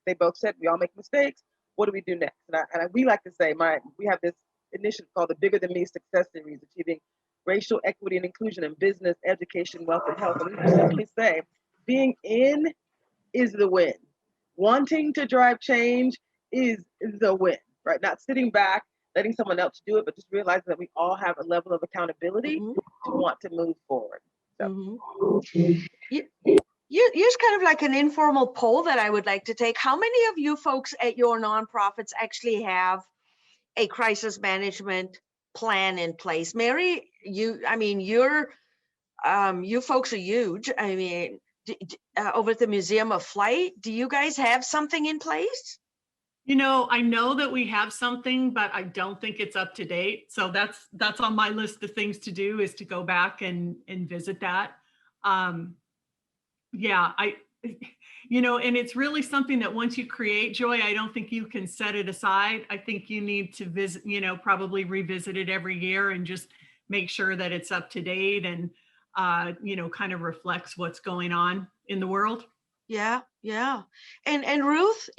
Speaker 5: they both said, we all make mistakes. What do we do next? And we like to say, we have this initiative called the Bigger Than Me Success Series, achieving racial equity and inclusion in business, education, wealth, and health. And we simply say, being in is the win. Wanting to drive change is the win, right? Not sitting back, letting someone else do it, but just realizing that we all have a level of accountability to want to move forward. So.
Speaker 1: Here's kind of like an informal poll that I would like to take. How many of you folks at your nonprofits actually have a crisis management plan in place? Mary, you folks are huge. I mean, over at the Museum of Flight, do you guys have something in place?
Speaker 9: I know that we have something, but I don't think it's up to date. So that's on my list of things to do, is to go back and visit that. And it's really something that once you create, Joy, I don't think you can set it aside. I think you need to visit, probably revisit it every year and just make sure that it's up to date and, kind of reflects what's going on in the world.
Speaker 1: Yeah. And Ruth,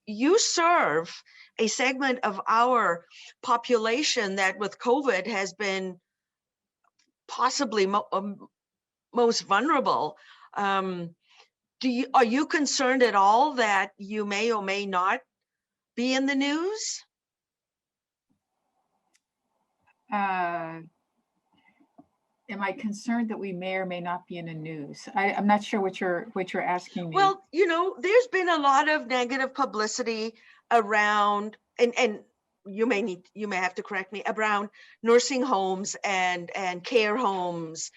Speaker 1: you serve a segment of our population that with COVID has been possibly most vulnerable. Are you concerned at all that you may or may not be in the news?
Speaker 10: Am I concerned that we may or may not be in the news? I'm not sure what you're asking me.
Speaker 1: Well, there's been a lot of negative publicity around, and you may have to correct me, around nursing homes and care homes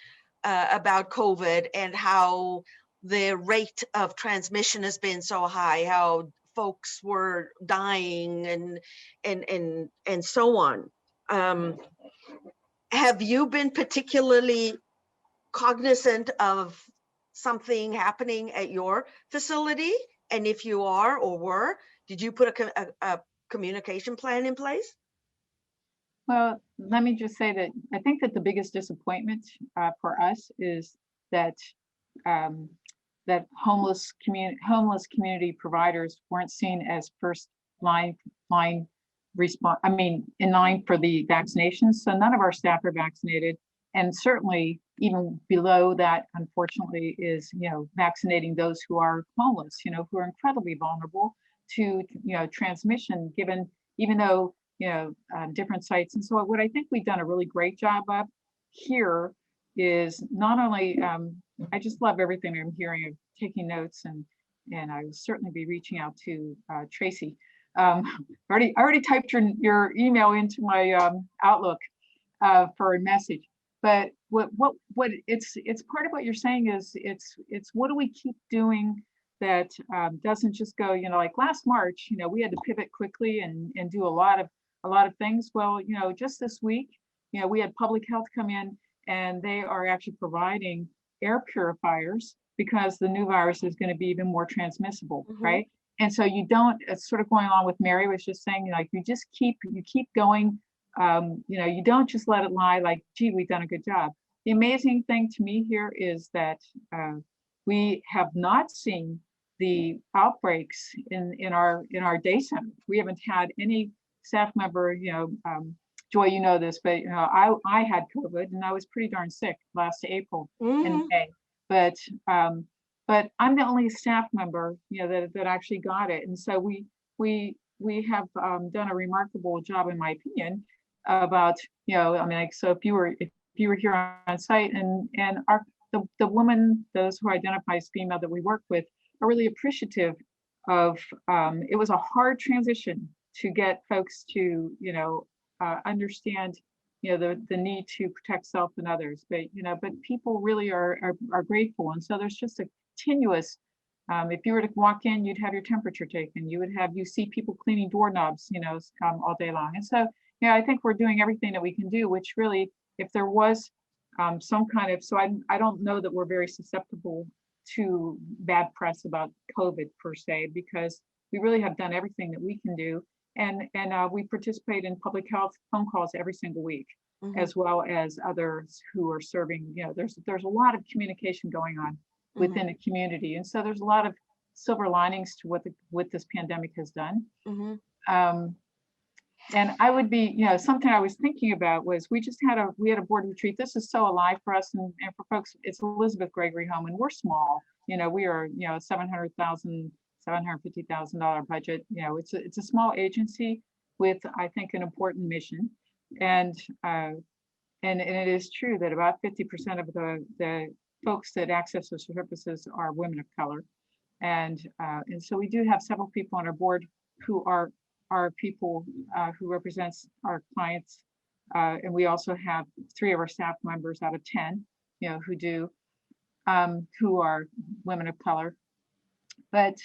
Speaker 1: about COVID and how the rate of transmission has been so high, how folks were dying and so on. Have you been particularly cognizant of something happening at your facility? And if you are or were, did you put a communication plan in place?
Speaker 10: Well, let me just say that I think that the biggest disappointment for us is that that homeless community providers weren't seen as first line response. I mean, in line for the vaccinations. So none of our staff are vaccinated, and certainly even below that, unfortunately, is vaccinating those who are homeless, who are incredibly vulnerable to transmission, given even though different sites. And so what I think we've done a really great job of here is not only I just love everything I'm hearing, of taking notes, and I will certainly be reaching out to Tracy. I already typed your email into my Outlook for a message. But what it's part of what you're saying is it's what do we keep doing that doesn't just go, like last March, we had to pivot quickly and do a lot of things. Well, just this week, we had public health come in, and they are actually providing air purifiers because the new virus is going to be even more transmissible, right? And so it's sort of going on with Mary was just saying, like, you keep going. You don't just let it lie like, gee, we've done a good job. The amazing thing to me here is that we have not seen the outbreaks in our day center. We haven't had any staff member, Joy, you know this, but I had COVID and I was pretty darn sick last April and
Speaker 1: Mhm.
Speaker 10: May. But I'm the only staff member, that actually got it. And so we have done a remarkable job, in my opinion, about, so if you were here on site and the woman, those who identify as female that we work with, are really appreciative of, it was a hard transition to get folks to, understand, the need to protect self and others, but people really are grateful. And so there's just a continuous, if you were to walk in, you'd have your temperature taken, you see people cleaning doorknobs, all day long. And so, I think we're doing everything that we can do, which really, if there was some kind of, so I don't know that we're very susceptible to bad press about COVID per se, because we really have done everything that we can do. And we participate in public health phone calls every single week,
Speaker 1: Mhm.
Speaker 10: as well as others who are serving, there's a lot of communication going on within a community. And so there's a lot of silver linings to what this pandemic has done.
Speaker 1: Mhm.
Speaker 10: And I would be, something I was thinking about was we had a board retreat. This is so alive for us and for folks. It's Elizabeth Gregory Home, and we're small. We are, $750,000 budget. It's a small agency with, I think, an important mission. And it is true that about 50% of the folks that access those services are women of color. And so we do have several people on our board who are people who represents our clients. And we also have 3 of our staff members out of 10, who are women of color. But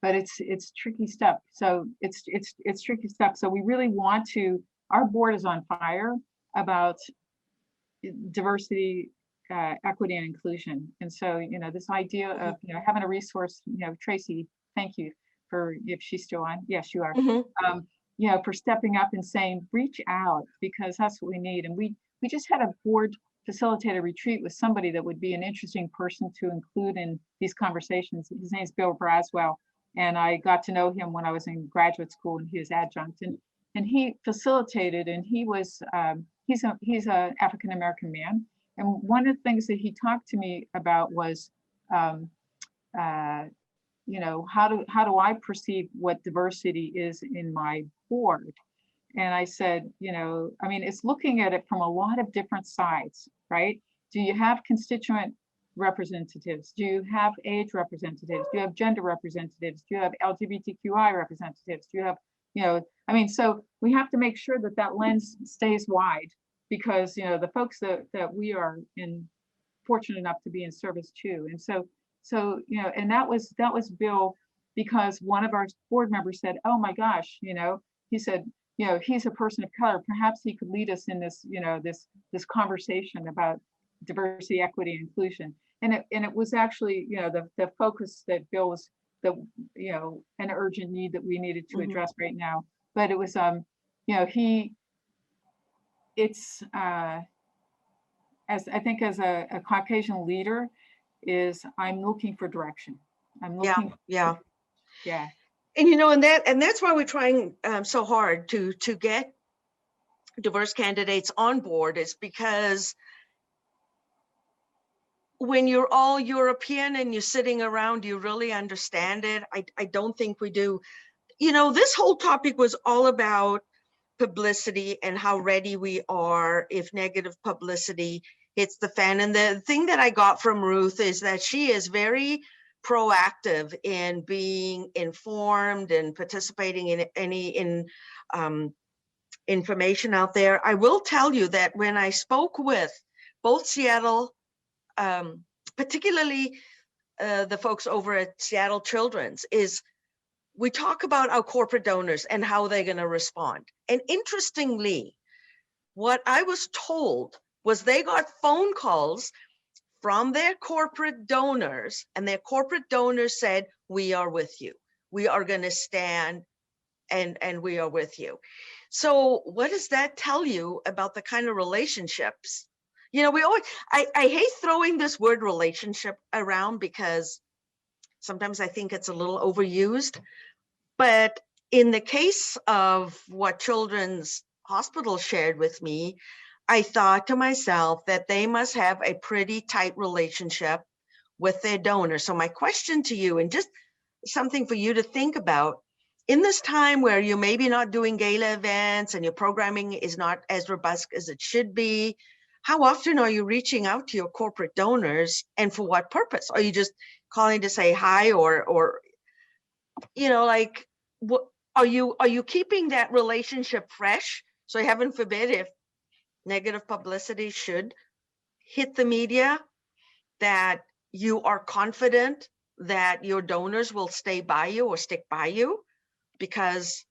Speaker 10: it's tricky stuff. So it's tricky stuff. So we really want to, our board is on fire about diversity, equity, and inclusion. And so, this idea of, having a resource, Tracy, thank you for, if she's still on. Yes, you are.
Speaker 1: Mhm.
Speaker 10: For stepping up and saying, reach out, because that's what we need. And we just had a board facilitator retreat with somebody that would be an interesting person to include in these conversations. His name's Bill Braswell. And I got to know him when I was in graduate school, and he was adjunct. And he facilitated, and he was, he's a African-American man. And one of the things that he talked to me about was, how do I perceive what diversity is in my board? And I said, it's looking at it from a lot of different sides, right? Do you have constituent representatives? Do you have age representatives? Do you have gender representatives? Do you have LGBTQI representatives? Do you have, so we have to make sure that that lens stays wide, because, the folks that we are fortunate enough to be in service to. And so, and that was Bill, because one of our board members said, oh my gosh, he said, he's a person of color. Perhaps he could lead us in this, this conversation about diversity, equity, and inclusion. And it was actually, the focus that Bill was, an urgent need that we needed to address right now. But it was, it's, as I think as a Caucasian leader, is I'm looking for direction. I'm looking.
Speaker 1: Yeah.
Speaker 10: Yeah.
Speaker 1: And that's why we're trying so hard to get diverse candidates on board, is because when you're all European and you're sitting around, you really understand it. I don't think we do. This whole topic was all about publicity and how ready we are if negative publicity hits the fan. And the thing that I got from Ruth is that she is very proactive in being informed and participating in any information out there. I will tell you that when I spoke with both Seattle, particularly the folks over at Seattle Children's, is we talk about our corporate donors and how they're going to respond. And interestingly, what I was told was they got phone calls from their corporate donors, and their corporate donors said, we are with you. We are going to stand and we are with you. So what does that tell you about the kind of relationships, You know, we always, I hate throwing this word relationship around because sometimes I think it's a little overused. But in the case of what Children's Hospital shared with me, I thought to myself that they must have a pretty tight relationship with their donors. So my question to you, and just something for you to think about, in this time where you're maybe not doing gala events and your programming is not as robust as it should be, how often are you reaching out to your corporate donors, and for what purpose? Are you just calling to say hi, or you know, like, what are you keeping that relationship fresh? So heaven forbid if negative publicity should hit the media, that you are confident that your donors will stay by you or stick by you because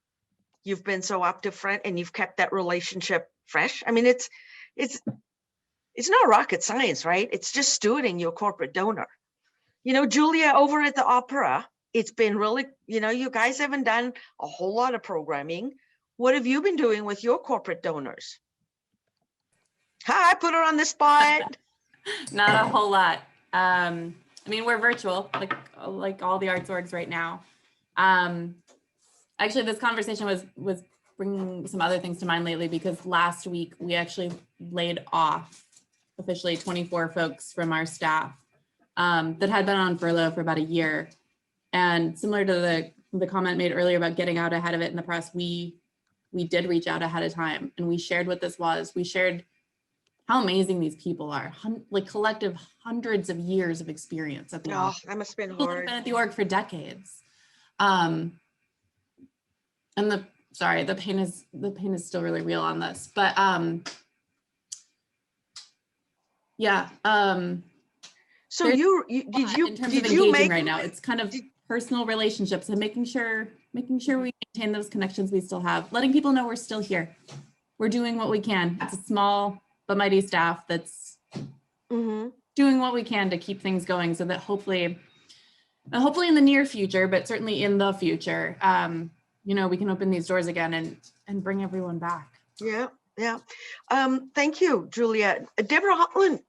Speaker 1: you've been so up to front and you've kept that relationship fresh. I mean, it's not rocket science, right? It's just stewarding your corporate donor. You know, Julia, over at the opera, it's been really, you know, you guys haven't done a whole lot of programming. What have you been doing with your corporate donors? Hi, I put her on the spot.
Speaker 11: Not a whole lot. I mean, we're virtual, like all the arts orgs right now. Actually, this conversation was bringing some other things to mind lately, because last week we actually laid off officially 24 folks from our staff that had been on furlough for about a year. And similar to the comment made earlier about getting out ahead of it in the press, we did reach out ahead of time, and we shared what this was. We shared how amazing these people are, like collective hundreds of years of experience at the org.
Speaker 1: That must have been
Speaker 11: People
Speaker 1: hard.
Speaker 11: have been at the org for decades. And the pain is still really real on this, but yeah.
Speaker 1: So did you
Speaker 11: in terms of engaging right now, it's kind of personal relationships and making sure we maintain those connections we still have, letting people know we're still here. We're doing what we can. It's a small but mighty staff that's doing what we can to keep things going, so that hopefully in the near future, but certainly in the future, you know, we can open these doors again and bring everyone back.
Speaker 1: Yeah. Thank you, Julia. Deborah Holland,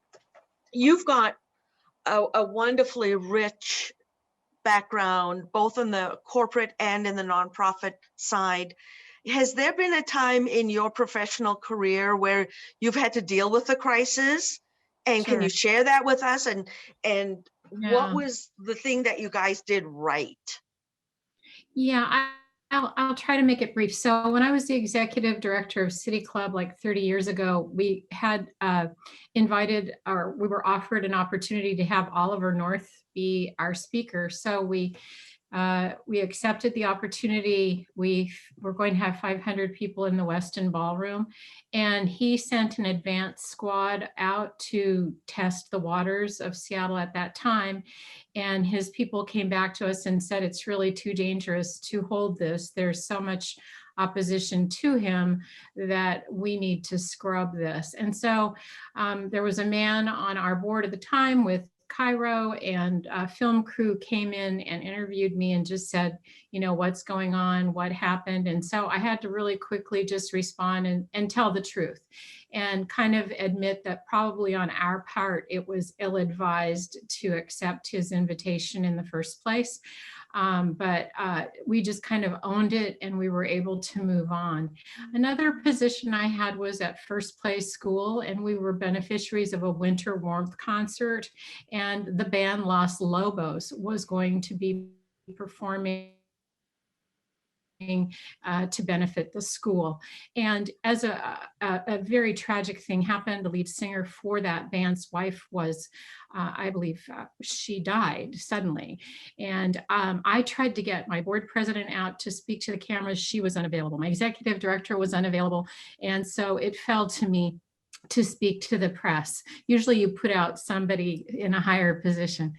Speaker 1: you've got a wonderfully rich background, both on the corporate and in the nonprofit side. Has there been a time in your professional career where you've had to deal with a crisis? And
Speaker 12: Sure.
Speaker 1: can you share that with us? And
Speaker 12: Yeah.
Speaker 1: what was the thing that you guys did right?
Speaker 12: Yeah, I'll try to make it brief. So when I was the executive director of City Club like 30 years ago, we had we were offered an opportunity to have Oliver North be our speaker. So we accepted the opportunity. We were going to have 500 people in the Westin Ballroom, and he sent an advance squad out to test the waters of Seattle at that time. And his people came back to us and said, it's really too dangerous to hold this. There's so much opposition to him that we need to scrub this. And so there was a man on our board at the time with Cairo, and a film crew came in and interviewed me and just said, you know, what's going on, what happened? And so I had to really quickly just respond and tell the truth and kind of admit that probably on our part, it was ill-advised to accept his invitation in the first place. But we just kind of owned it, and we were able to move on. Another position I had was at First Place School, and we were beneficiaries of a winter warmth concert, and the band Los Lobos was going to be performing to benefit the school. And as a very tragic thing happened, the lead singer for that band's wife was, I believe she died suddenly. And I tried to get my board president out to speak to the cameras. She was unavailable. My executive director was unavailable. And so it fell to me to speak to the press. Usually you put out somebody in a higher position.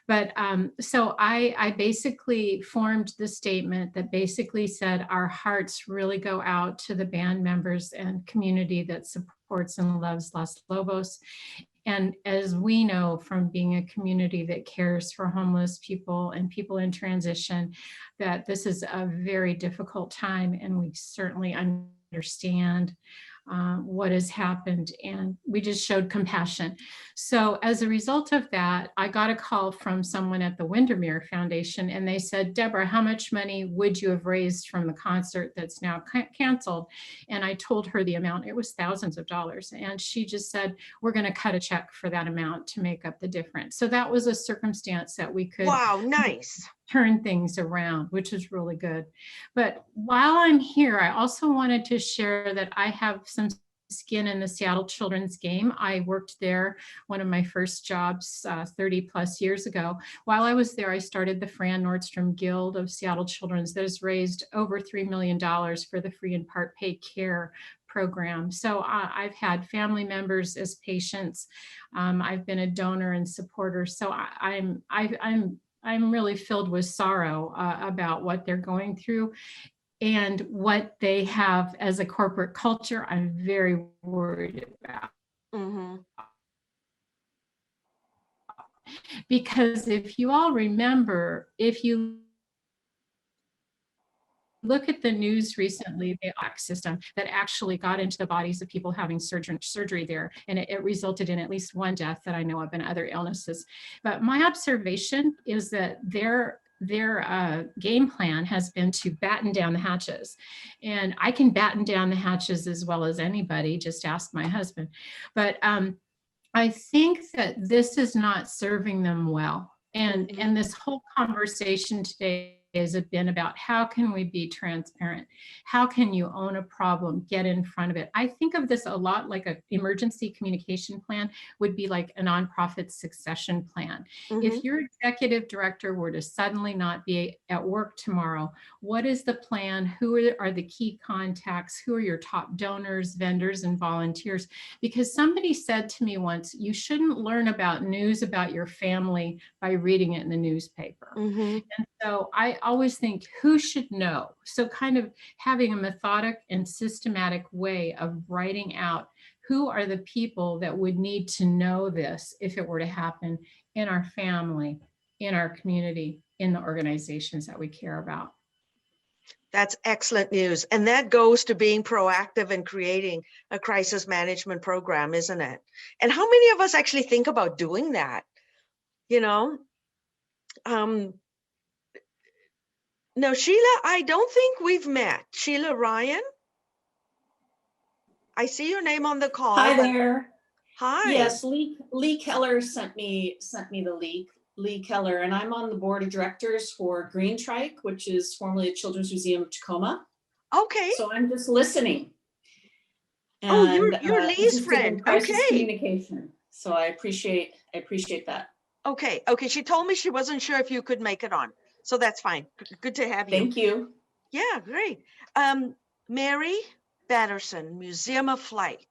Speaker 12: But so I basically formed the statement that basically said our hearts really go out to the band members and community that supports and loves Los Lobos. And as we know from being a community that cares for homeless people and people in transition, that this is a very difficult time, and we certainly understand what has happened, and we just showed compassion. So as a result of that, I got a call from someone at the Windermere Foundation, and they said, Deborah, how much money would you have raised from the concert that's now canceled? And I told her the amount. It was thousands of dollars. And she just said, we're going to cut a check for that amount to make up the difference. So that was a circumstance that we could
Speaker 1: Wow, nice.
Speaker 12: turn things around, which is really good. But while I'm here, I also wanted to share that I have some skin in the Seattle Children's Game. I worked there, one of my first jobs 30 plus years ago. While I was there, I started the Fran Nordstrom Guild of Seattle Children's that has raised over $3 million for the free and part paid care program. So I've had family members as patients. I've been a donor and supporter. So I'm really filled with sorrow about what they're going through and what they have as a corporate culture. I'm very worried about.
Speaker 1: Mm-hmm.
Speaker 12: Because if you all remember, if you look at the news recently, the OX system that actually got into the bodies of people having surgery there, and it resulted in at least one death that I know of and other illnesses. But my observation is that their game plan has been to batten down the hatches. And I can batten down the hatches as well as anybody, just ask my husband. But I think that this is not serving them well. And this whole conversation today has been about how can we be transparent? How can you own a problem, get in front of it? I think of this a lot like an emergency communication plan would be like a nonprofit succession plan. If your executive director were to suddenly not be at work tomorrow, what is the plan? Who are the key contacts? Who are your top donors, vendors, and volunteers? Because somebody said to me once, you shouldn't learn about news about your family by reading it in the newspaper. And so I always think, who should know? So kind of having a methodic and systematic way of writing out who are the people that would need to know this if it were to happen in our family, in our community, in the organizations that we care about.
Speaker 1: That's excellent news. And that goes to being proactive and creating a crisis management program, isn't it? And how many of us actually think about doing that? You know? No, Sheila, I don't think we've met. Sheila Ryan? I see your name on the call.
Speaker 13: Hi there.
Speaker 1: Hi.
Speaker 13: Yes, Lee Keller sent me the link. Lee Keller, and I'm on the board of directors for Green Trike, which is formerly the Children's Museum of Tacoma.
Speaker 1: Okay.
Speaker 13: So I'm just listening.
Speaker 1: Oh, you're Lee's
Speaker 13: interested in
Speaker 1: friend.
Speaker 13: crisis
Speaker 1: Okay.
Speaker 13: communication. So I appreciate that.
Speaker 1: Okay. Okay. She told me she wasn't sure if you could make it on. So that's fine. Good to have you.
Speaker 13: Thank you.
Speaker 1: Yeah, great. Mary Batterson, Museum of Flight.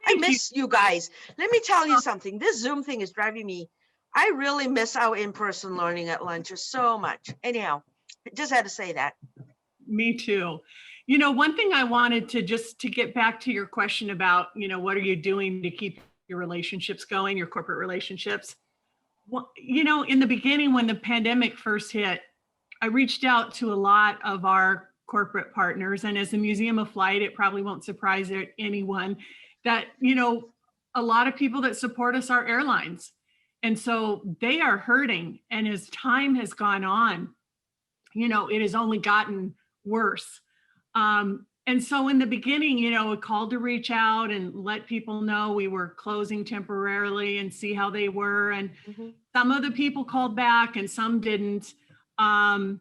Speaker 1: I miss you guys. Let me tell you something. This Zoom thing is driving me. I really miss our in-person learning at lunches so much. Anyhow, just had to say that.
Speaker 9: Me too. You know, one thing I wanted to get back to your question about, you know, what are you doing to keep your relationships going, your corporate relationships? Well, you know, in the beginning, when the pandemic first hit, I reached out to a lot of our corporate partners. And as a Museum of Flight, it probably won't surprise anyone that, you know, a lot of people that support us are airlines. And so they are hurting. And as time has gone on, you know, it has only gotten worse. And so in the beginning, you know, a call to reach out and let people know we were closing temporarily and see how they were. And some of the people called back and some didn't. And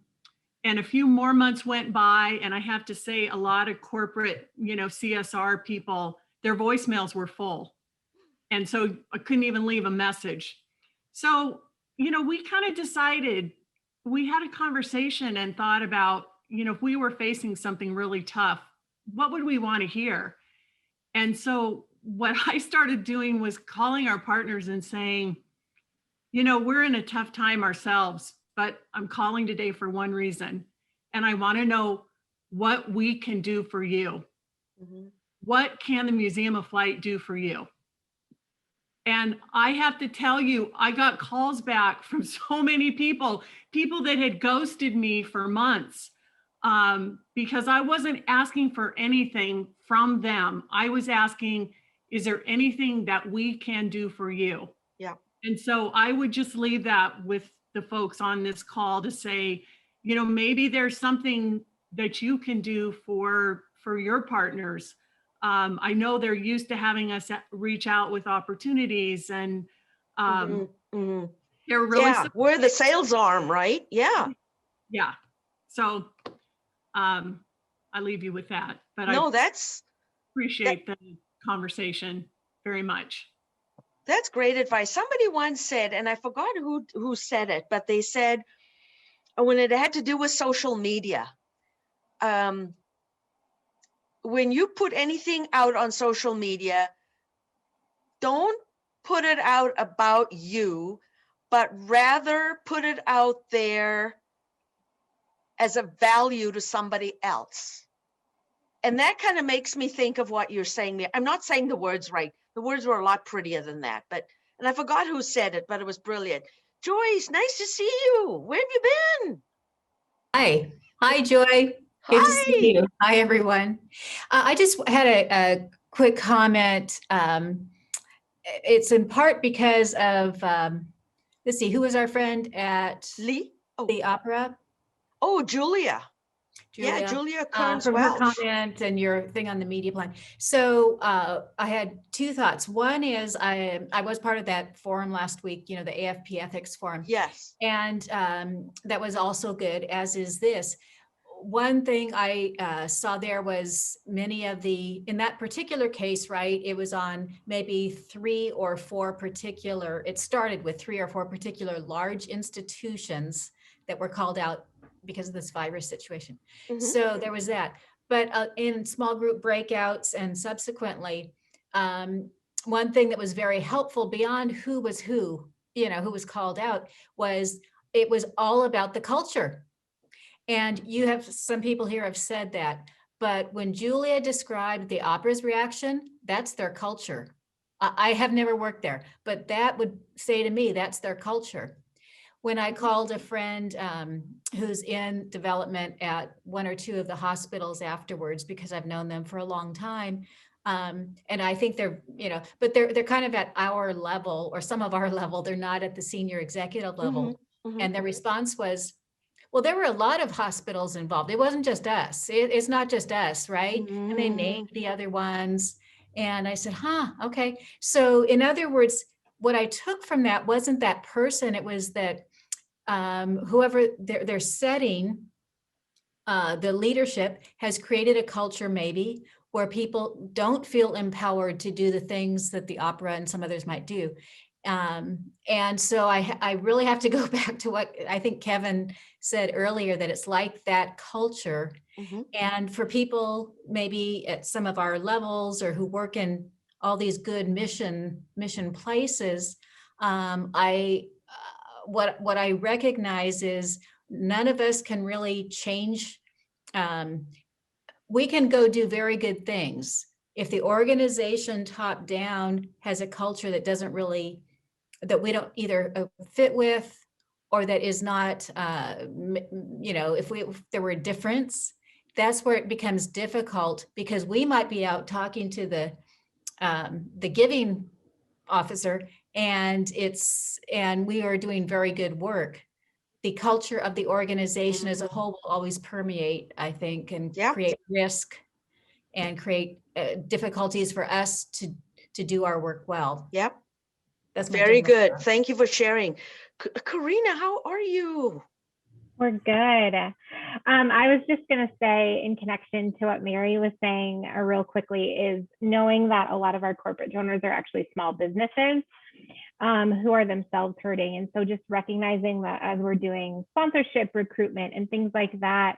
Speaker 9: a few more months went by. And I have to say, a lot of corporate, you know, CSR people, their voicemails were full. And so I couldn't even leave a message. So, you know, we kind of decided, we had a conversation and thought about, you know, if we were facing something really tough, what would we want to hear? And so what I started doing was calling our partners and saying, you know, we're in a tough time ourselves, but I'm calling today for one reason. And I want to know what we can do for you. What can the Museum of Flight do for you? And I have to tell you, I got calls back from so many people that had ghosted me for months. because I wasn't asking for anything from them. I was asking, is there anything that we can do for you?
Speaker 1: Yeah.
Speaker 9: And so I would just leave that with the folks on this call to say, you know, maybe there's something that you can do for your partners. I know they're used to having us reach out with opportunities, and
Speaker 1: Mhm, mhm.
Speaker 9: they're really
Speaker 1: Yeah, we're the sales arm, right? Yeah.
Speaker 9: yeah. So I leave you with that, but I
Speaker 1: No, that's
Speaker 9: appreciate the conversation very much.
Speaker 1: great advice. Somebody once said, and I forgot who said it, but they said when it had to do with social media, when you put anything out on social media, don't put it out about you, but rather put it out there as a value to somebody else. And that kind of makes me think of what you're saying there. I'm not saying the words right. The words were a lot prettier than that, and I forgot who said it, but it was brilliant. Joyce, nice to see you. Where have you been?
Speaker 14: Hi. Hi, Joy. Good to see
Speaker 1: Hi.
Speaker 14: you. Hi, everyone. I just had a quick comment. It's in part because of, let's see, who was our friend at
Speaker 1: Lee?
Speaker 14: the opera?
Speaker 1: Oh, Julia. Yeah, Julia Kearns
Speaker 14: from her
Speaker 1: Welch.
Speaker 14: comment and your thing on the media plan. So I had two thoughts. One is I was part of that forum last week, you know, the AFP Ethics Forum.
Speaker 1: Yes.
Speaker 14: And that was also good, as is this. One thing I saw there was many of in that particular case, right, it was on maybe it started with 3 or 4 particular large institutions that were called out because of this virus situation.
Speaker 1: Mhm.
Speaker 14: So there was that. But in small group breakouts and subsequently, one thing that was very helpful beyond who was called out, was it was all about the culture. And you have some people here have said that, but when Julia described the opera's reaction, that's their culture. I have never worked there, but that would say to me, that's their culture. When I called a friend who's in development at 1 or 2 of the hospitals afterwards, because I've known them for a long time, and I think they're, but they're kind of at our level or some of our level. They're not at the senior executive level. And their response was, well, there were a lot of hospitals involved. It wasn't just us. It's not just us, right? And they named the other ones. And I said, okay. So in other words, what I took from that wasn't that person. It was that whoever they're setting, the leadership has created a culture maybe where people don't feel empowered to do the things that the opera and some others might do. And so I really have to go back to what I think Kevin said earlier, that it's like that culture. And for people maybe at some of our levels or who work in all these good mission places, what I recognize is none of us can really change. We can go do very good things. If the organization top down has a culture that that we don't either fit with, or that is not, if there were a difference, that's where it becomes difficult, because we might be out talking to the giving officer, and we are doing very good work. The culture of the organization as a whole will always permeate, I think, and create risk and create difficulties for us to do our work well.
Speaker 1: Yep.
Speaker 14: That's
Speaker 1: very good. Thank you for sharing. Karina, how are you?
Speaker 15: We're good. I was just going to say, in connection to what Mary was saying real quickly, is knowing that a lot of our corporate donors are actually small businesses who are themselves hurting. And so just recognizing that as we're doing sponsorship recruitment and things like that,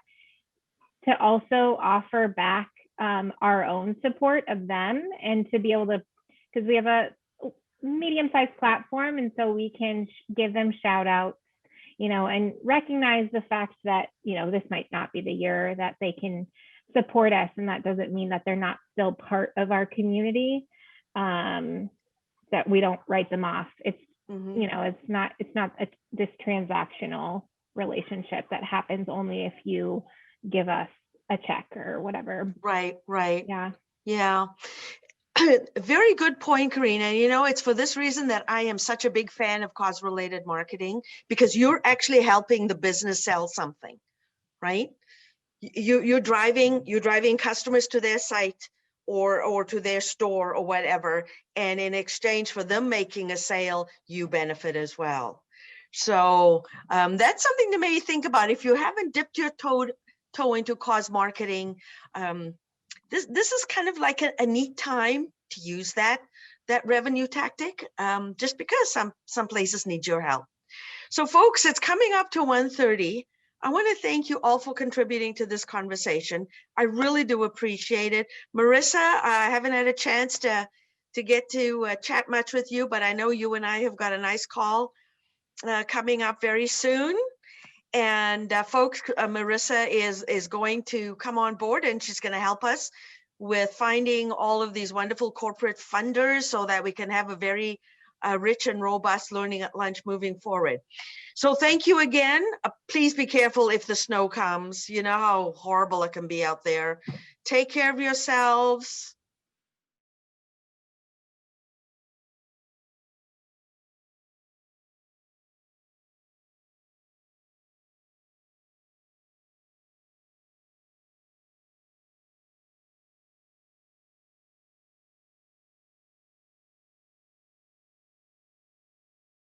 Speaker 15: to also offer back our own support of them, and to be able to, because we have a medium-sized platform, and so we can give them shout outs, and recognize the fact that, this might not be the year that they can support us. And that doesn't mean that they're not still part of our community, that we don't write them off. It's, it's not this transactional relationship that happens only if you give us a check or whatever.
Speaker 1: Right, right.
Speaker 15: Yeah.
Speaker 1: Yeah. Very good point, Karina. You know, it's for this reason that I am such a big fan of cause-related marketing, because you're actually helping the business sell something, right? You're driving customers to their site or to their store or whatever, and in exchange for them making a sale, you benefit as well. So that's something to maybe think about. If you haven't dipped your toe into cause marketing, this is kind of like a neat time to use that revenue tactic, just because some places need your help. So folks, it's coming up to 1:30. I want to thank you all for contributing to this conversation. I really do appreciate it. Marissa, I haven't had a chance to get to chat much with you, but I know you and I have got a nice call coming up very soon. And folks, Marissa is going to come on board, and she's going to help us with finding all of these wonderful corporate funders so that we can have a very rich and robust learning at lunch moving forward. So thank you again. Please be careful if the snow comes. You know how horrible it can be out there. Take care of yourselves.